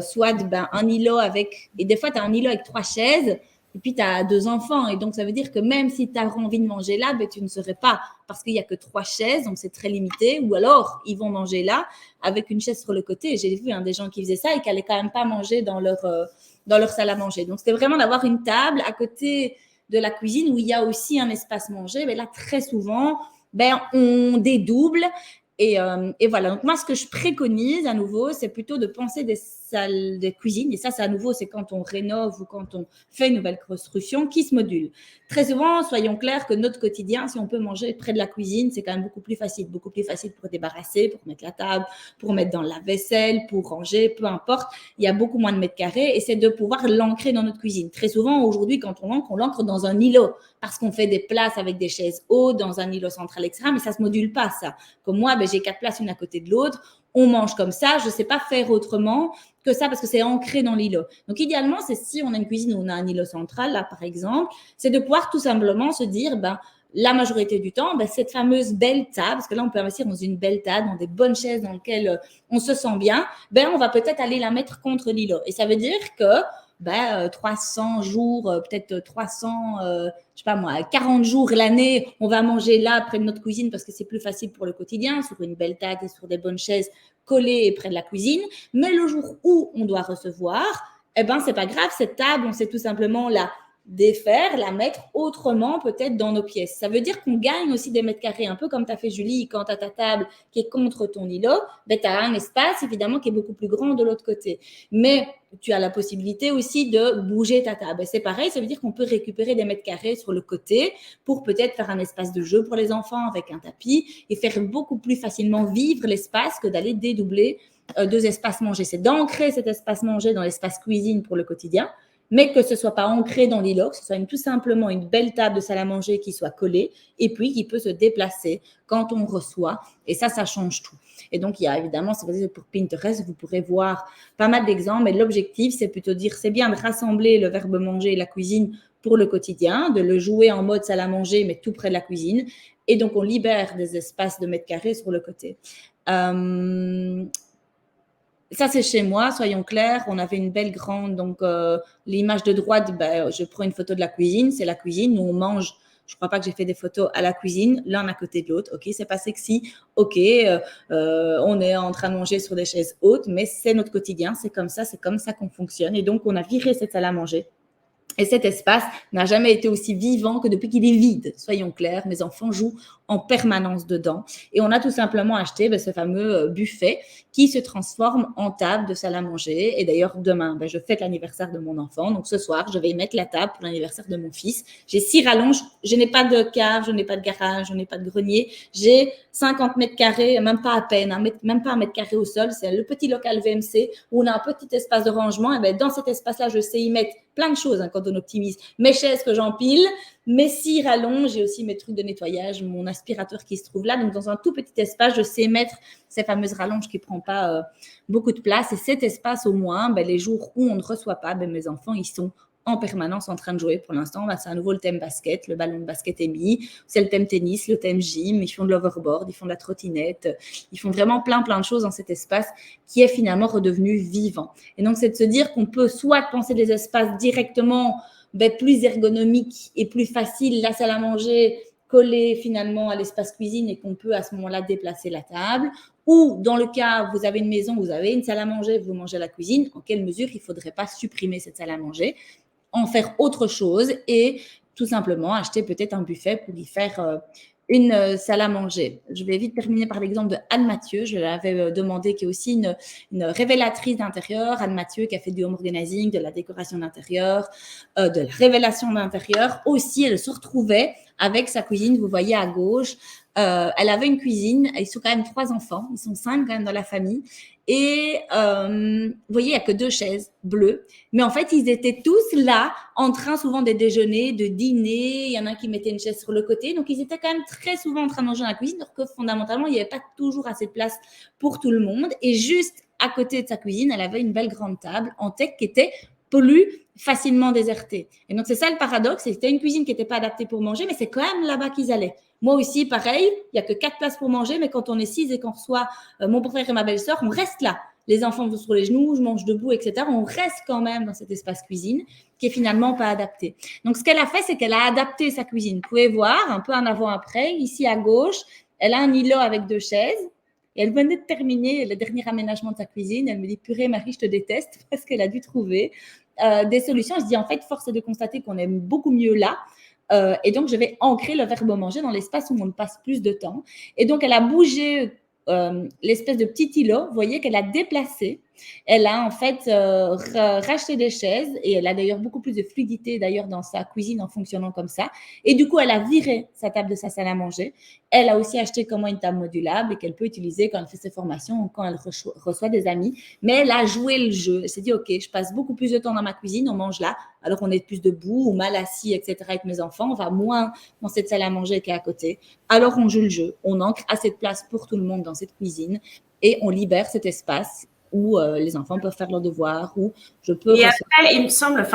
soit un îlot avec, et des fois, tu as un îlot avec 3 chaises, et puis tu as 2 enfants. Et donc, ça veut dire que même si tu as envie de manger là, ben, tu ne serais pas, parce qu'il n'y a que 3 chaises, donc c'est très limité. Ou alors, ils vont manger là, avec une chaise sur le côté. J'ai vu des gens qui faisaient ça et qui n'allaient quand même pas manger dans leur salle à manger. Donc, c'était vraiment d'avoir une table à côté de la cuisine où il y a aussi un espace manger. Mais là, très souvent, ben, on dédouble. Et voilà. Donc, moi, ce que je préconise à nouveau, c'est plutôt de penser des salles de cuisine. Et ça, c'est à nouveau, c'est quand on rénove ou quand on fait une nouvelle construction qui se module. Très souvent, soyons clairs que notre quotidien, si on peut manger près de la cuisine, c'est quand même beaucoup plus facile pour débarrasser, pour mettre la table, pour mettre dans la vaisselle, pour ranger, peu importe. Il y a beaucoup moins de mètres carrés et c'est de pouvoir l'ancrer dans notre cuisine. Très souvent, aujourd'hui, quand on l'ancre dans un îlot parce qu'on fait des places avec des chaises hautes dans un îlot central, etc. Mais ça se module pas, ça. Comme moi, ben, j'ai 4 places une à côté de l'autre. On mange comme ça. Je ne sais pas faire autrement que ça parce que c'est ancré dans l'îlot. Donc, idéalement, c'est si on a une cuisine où on a un îlot central, là, par exemple, c'est de pouvoir tout simplement se dire, ben, la majorité du temps, ben, cette fameuse belle table, parce que là, on peut investir dans une belle table, dans des bonnes chaises dans lesquelles on se sent bien, ben, on va peut-être aller la mettre contre l'îlot. Et ça veut dire que 300 jours, peut-être 300, je sais pas moi, 40 jours l'année, on va manger là près de notre cuisine parce que c'est plus facile pour le quotidien, sur une belle table et sur des bonnes chaises collées près de la cuisine. Mais le jour où on doit recevoir, eh ben c'est pas grave, cette table, on sait tout simplement la défaire, la mettre autrement peut-être dans nos pièces. Ça veut dire qu'on gagne aussi des mètres carrés, un peu comme tu as fait Julie, quand tu as ta table qui est contre ton îlot, ben, tu as un espace évidemment qui est beaucoup plus grand de l'autre côté. Mais tu as la possibilité aussi de bouger ta table. Et c'est pareil, ça veut dire qu'on peut récupérer des mètres carrés sur le côté pour peut-être faire un espace de jeu pour les enfants avec un tapis et faire beaucoup plus facilement vivre l'espace que d'aller dédoubler 2 espaces manger. C'est d'ancrer cet espace manger dans l'espace cuisine pour le quotidien, mais que ce ne soit pas ancré dans l'îlot, que ce soit tout simplement une belle table de salle à manger qui soit collée et puis qui peut se déplacer quand on reçoit. Et ça change tout. Et donc, il y a évidemment, c'est pour Pinterest, vous pourrez voir pas mal d'exemples, mais l'objectif, c'est plutôt de dire, c'est bien de rassembler le verbe manger et la cuisine pour le quotidien, de le jouer en mode salle à manger, mais tout près de la cuisine. Et donc, on libère des espaces de mètres carrés sur le côté. Ça, c'est chez moi, soyons clairs. On avait une belle grande, donc l'image de droite, je prends une photo de la cuisine, c'est la cuisine où on mange. Je ne crois pas que j'ai fait des photos à la cuisine, l'un à côté de l'autre. Ok, c'est pas sexy. Ok, on est en train de manger sur des chaises hautes, mais c'est notre quotidien, c'est comme ça qu'on fonctionne. Et donc, on a viré cette salle à manger. Et cet espace n'a jamais été aussi vivant que depuis qu'il est vide. Soyons clairs, mes enfants jouent en permanence dedans. Et on a tout simplement acheté ce fameux buffet qui se transforme en table de salle à manger. Et d'ailleurs, demain, je fête l'anniversaire de mon enfant. Donc ce soir, je vais y mettre la table pour l'anniversaire de mon fils. J'ai 6 rallonges. Je n'ai pas de cave, je n'ai pas de garage, je n'ai pas de grenier. J'ai 50 mètres carrés, même pas à peine, même pas un mètre carré au sol. C'est le petit local VMC où on a un petit espace de rangement. Et dans cet espace-là, je sais y mettre plein de choses quand on optimise. Mes chaises que j'empile, mes 6 rallonges, j'ai aussi mes trucs de nettoyage, mon aspirateur qui se trouve là. Donc, dans un tout petit espace, je sais mettre ces fameuses rallonges qui ne prennent pas beaucoup de place. Et cet espace, au moins, les jours où on ne reçoit pas, mes enfants, ils sont en permanence en train de jouer. Pour l'instant, c'est à nouveau le thème basket, le ballon de basket est mis. C'est le thème tennis, le thème gym. Ils font de l'overboard, ils font de la trottinette. Ils font vraiment plein de choses dans cet espace qui est finalement redevenu vivant. Et donc, c'est de se dire qu'on peut soit penser des espaces directement plus ergonomiques et plus faciles, la salle à manger collée finalement à l'espace cuisine et qu'on peut à ce moment-là déplacer la table. Ou dans le cas où vous avez une maison, vous avez une salle à manger, vous mangez à la cuisine, en quelle mesure il ne faudrait pas supprimer cette salle à manger, en faire autre chose et tout simplement acheter peut-être un buffet pour y faire une salle à manger. Je vais vite terminer par l'exemple de Anne Mathieu. Je l'avais demandé, qui est aussi une révélatrice d'intérieur. Anne Mathieu qui a fait du home organizing, de la décoration d'intérieur, de la révélation d'intérieur. Aussi, elle se retrouvait avec sa cuisine. Vous voyez à gauche, elle avait une cuisine. Ils sont quand même 3 enfants. Ils sont 5 quand même dans la famille. Et vous voyez, il n'y a que 2 chaises bleues. Mais en fait, ils étaient tous là, en train souvent de déjeuner, de dîner. Il y en a un qui mettait une chaise sur le côté. Donc, ils étaient quand même très souvent en train de manger dans la cuisine, alors que fondamentalement, il n'y avait pas toujours assez de place pour tout le monde. Et juste à côté de sa cuisine, elle avait une belle grande table en teck qui était plus facilement désertée. Et donc, c'est ça le paradoxe. C'était une cuisine qui n'était pas adaptée pour manger, mais c'est quand même là-bas qu'ils allaient. Moi aussi, pareil, il n'y a que 4 places pour manger, mais quand on est 6 et qu'on reçoit mon beau-frère et ma belle-sœur, on reste là. Les enfants vont sur les genoux, je mange debout, etc. On reste quand même dans cet espace cuisine qui est finalement pas adapté. Donc, ce qu'elle a fait, c'est qu'elle a adapté sa cuisine. Vous pouvez voir un peu en avant-après. Ici, à gauche, elle a un îlot avec 2 chaises. Et elle venait de terminer le dernier aménagement de sa cuisine. Elle me dit, purée, Marie, je te déteste, parce qu'elle a dû trouver des solutions. Je dis, en fait, force est de constater qu'on est beaucoup mieux là. Et donc, je vais ancrer le verbe manger dans l'espace où on passe plus de temps. Et donc, elle a bougé l'espèce de petit îlot. Vous voyez qu'elle a déplacé. Elle a en fait racheté des chaises et elle a d'ailleurs beaucoup plus de fluidité d'ailleurs dans sa cuisine en fonctionnant comme ça. Et du coup, elle a viré sa table de sa salle à manger. Elle a aussi acheté comment une table modulable et qu'elle peut utiliser quand elle fait ses formations ou quand elle reçoit des amis. Mais elle a joué le jeu. Elle s'est dit, OK, je passe beaucoup plus de temps dans ma cuisine, on mange là, alors on est plus debout ou mal assis, etc. avec mes enfants. On va moins dans cette salle à manger qui est à côté. Alors, on joue le jeu. On ancre assez de place pour tout le monde dans cette cuisine et on libère cet espace où les enfants peuvent faire leurs devoirs, où je peux... Et après, il me semble,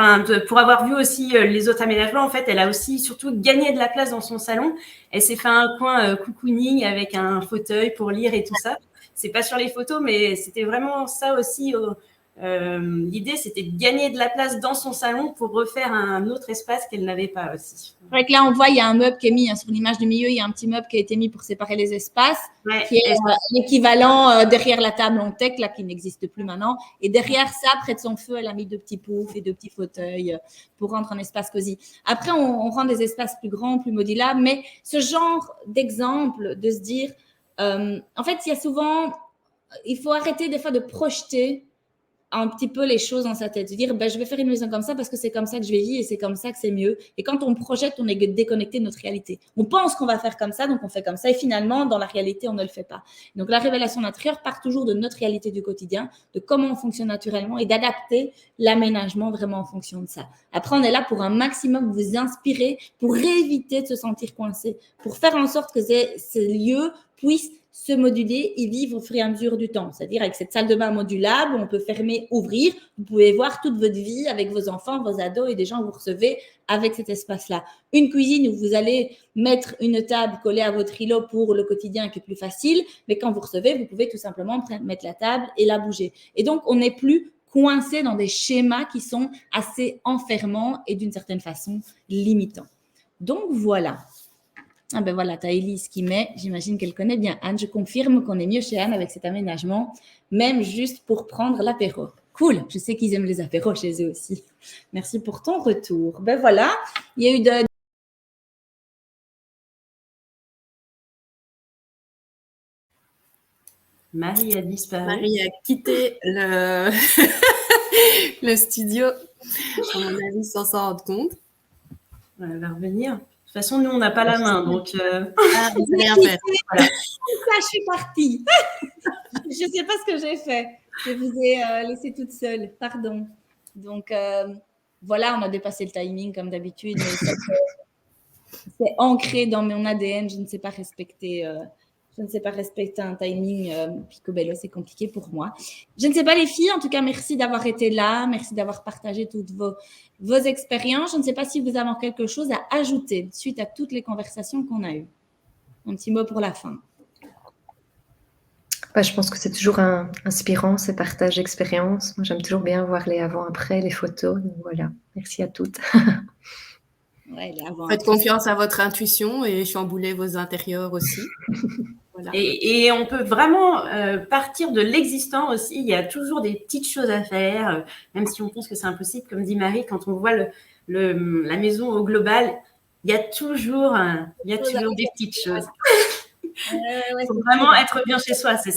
pour avoir vu aussi les autres aménagements, en fait, elle a aussi surtout gagné de la place dans son salon. Elle s'est fait un coin cocooning avec un fauteuil pour lire et tout ça. C'est pas sur les photos, mais c'était vraiment ça aussi. L'idée, c'était de gagner de la place dans son salon pour refaire un autre espace qu'elle n'avait pas aussi. C'est vrai que là, on voit, il y a un meuble qui est mis sur l'image du milieu, il y a un petit meuble qui a été mis pour séparer les espaces, qui est l'équivalent derrière la table en teck, là, qui n'existe plus maintenant. Et derrière ça, près de son feu, elle a mis 2 petits poufs et 2 petits fauteuils pour rendre un espace cosy. Après, on rend des espaces plus grands, plus modulables, mais ce genre d'exemple de se dire, en fait, il y a souvent, il faut arrêter des fois de projeter un petit peu les choses dans sa tête, se dire je vais faire une maison comme ça parce que c'est comme ça que je vais vivre et c'est comme ça que c'est mieux. Et quand on projette, on est déconnecté de notre réalité. On pense qu'on va faire comme ça, donc on fait comme ça et finalement, dans la réalité, on ne le fait pas. Donc la révélation d'intérieur part toujours de notre réalité du quotidien, de comment on fonctionne naturellement et d'adapter l'aménagement vraiment en fonction de ça. Après, on est là pour un maximum vous inspirer, pour éviter de se sentir coincé, pour faire en sorte que ces lieux puissent se moduler et vivre au fur et à mesure du temps. C'est-à-dire avec cette salle de bain modulable, on peut fermer, ouvrir. Vous pouvez voir toute votre vie avec vos enfants, vos ados et des gens que vous recevez avec cet espace-là. Une cuisine où vous allez mettre une table collée à votre îlot pour le quotidien qui est plus facile, mais quand vous recevez, vous pouvez tout simplement mettre la table et la bouger. Et donc, on n'est plus coincé dans des schémas qui sont assez enfermants et d'une certaine façon limitants. Donc, voilà. Ah ben voilà, tu as Élise qui met, j'imagine qu'elle connaît bien Anne. Je confirme qu'on est mieux chez Anne avec cet aménagement, même juste pour prendre l'apéro. Cool, je sais qu'ils aiment les apéros chez eux aussi. Merci pour ton retour. Ben voilà, il y a eu de... Marie a disparu. Marie a quitté le, le studio, à mon avis, sans s'en rendre compte. Elle va revenir. De toute façon, nous, on n'a pas la main, donc... Ah, vous savez rien faire. Voilà. Ça, je suis partie. Je ne sais pas ce que j'ai fait. Je vous ai laissé toute seule. Pardon. Donc, voilà, on a dépassé le timing comme d'habitude. Mais c'est ancré dans mon ADN. Je ne sais pas respecter un timing. Picobello, c'est compliqué pour moi. Je ne sais pas les filles. En tout cas, merci d'avoir été là. Merci d'avoir partagé toutes vos expériences. Je ne sais pas si vous avez quelque chose à ajouter suite à toutes les conversations qu'on a eues. Un petit mot pour la fin. Je pense que c'est toujours inspirant, ces partages d'expériences. Moi, j'aime toujours bien voir les avant-après, les photos. Donc voilà, merci à toutes. Ouais, faites confiance à votre intuition et chamboulez vos intérieurs aussi. Voilà. Et on peut vraiment partir de l'existant aussi. Il y a toujours des petites choses à faire, même si on pense que c'est impossible. Comme dit Marie, quand on voit la maison au global, il y a toujours des petites choses. Il faut vraiment être bien chez soi. C'est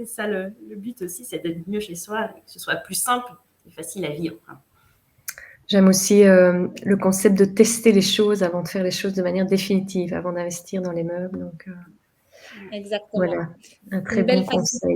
ça le but aussi, c'est d'être mieux chez soi, que ce soit plus simple et facile à vivre. J'aime aussi le concept de tester les choses avant de faire les choses de manière définitive, avant d'investir dans les meubles. Donc, exactement. Voilà, un très bon conseil.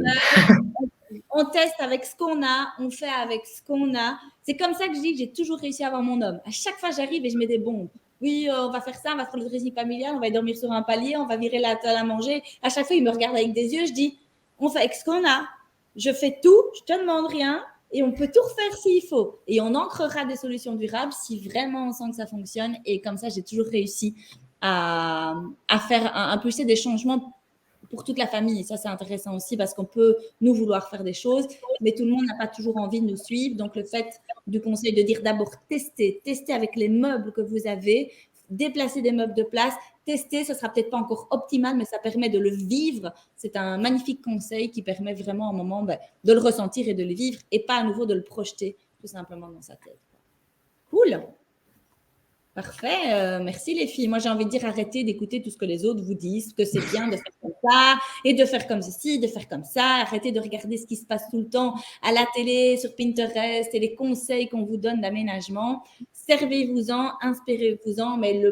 On teste avec ce qu'on a, on fait avec ce qu'on a. C'est comme ça que je dis que j'ai toujours réussi à avoir mon homme. À chaque fois, j'arrive et je mets des bombes. Oui, on va faire ça, on va faire le dressing familial, on va dormir sur un palier, on va virer la table à manger. À chaque fois, il me regarde avec des yeux. Je dis, on fait avec ce qu'on a. Je fais tout, je te demande rien. Et on peut tout refaire s'il faut. Et on ancrera des solutions durables si vraiment on sent que ça fonctionne. Et comme ça, j'ai toujours réussi à impulser des changements pour toute la famille. Ça, c'est intéressant aussi parce qu'on peut nous vouloir faire des choses, mais tout le monde n'a pas toujours envie de nous suivre. Donc, le fait du conseil de dire d'abord tester avec les meubles que vous avez, déplacer des meubles de place, tester, ce ne sera peut-être pas encore optimal, mais ça permet de le vivre. C'est un magnifique conseil qui permet vraiment à un moment de le ressentir et de le vivre et pas à nouveau de le projeter tout simplement dans sa tête. Cool. Parfait. Merci les filles. Moi, j'ai envie de dire arrêtez d'écouter tout ce que les autres vous disent, que c'est bien de faire comme ça et de faire comme ceci, de faire comme ça. Arrêtez de regarder ce qui se passe tout le temps à la télé, sur Pinterest et les conseils qu'on vous donne d'aménagement. Servez-vous-en, inspirez-vous-en, mais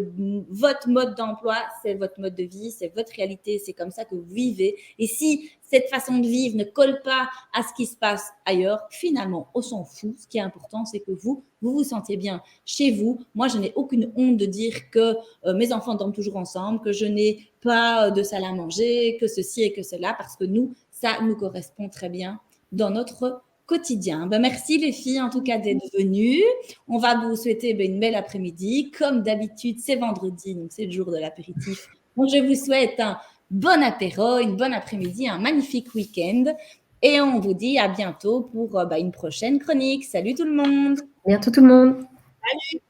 votre mode d'emploi, c'est votre mode de vie, c'est votre réalité, c'est comme ça que vous vivez. Et si cette façon de vivre ne colle pas à ce qui se passe ailleurs, finalement, on s'en fout. Ce qui est important, c'est que vous vous sentiez bien chez vous. Moi, je n'ai aucune honte de dire que mes enfants dorment toujours ensemble, que je n'ai pas de salle à manger, que ceci et que cela, parce que ça nous correspond très bien dans notre quotidien. Merci les filles en tout cas d'être venues. On va vous souhaiter une belle après-midi. Comme d'habitude, c'est vendredi, donc c'est le jour de l'apéritif. Donc je vous souhaite un bon apéro, une bonne après-midi, un magnifique week-end. Et on vous dit à bientôt pour une prochaine chronique. Salut tout le monde. À bientôt tout le monde. Salut.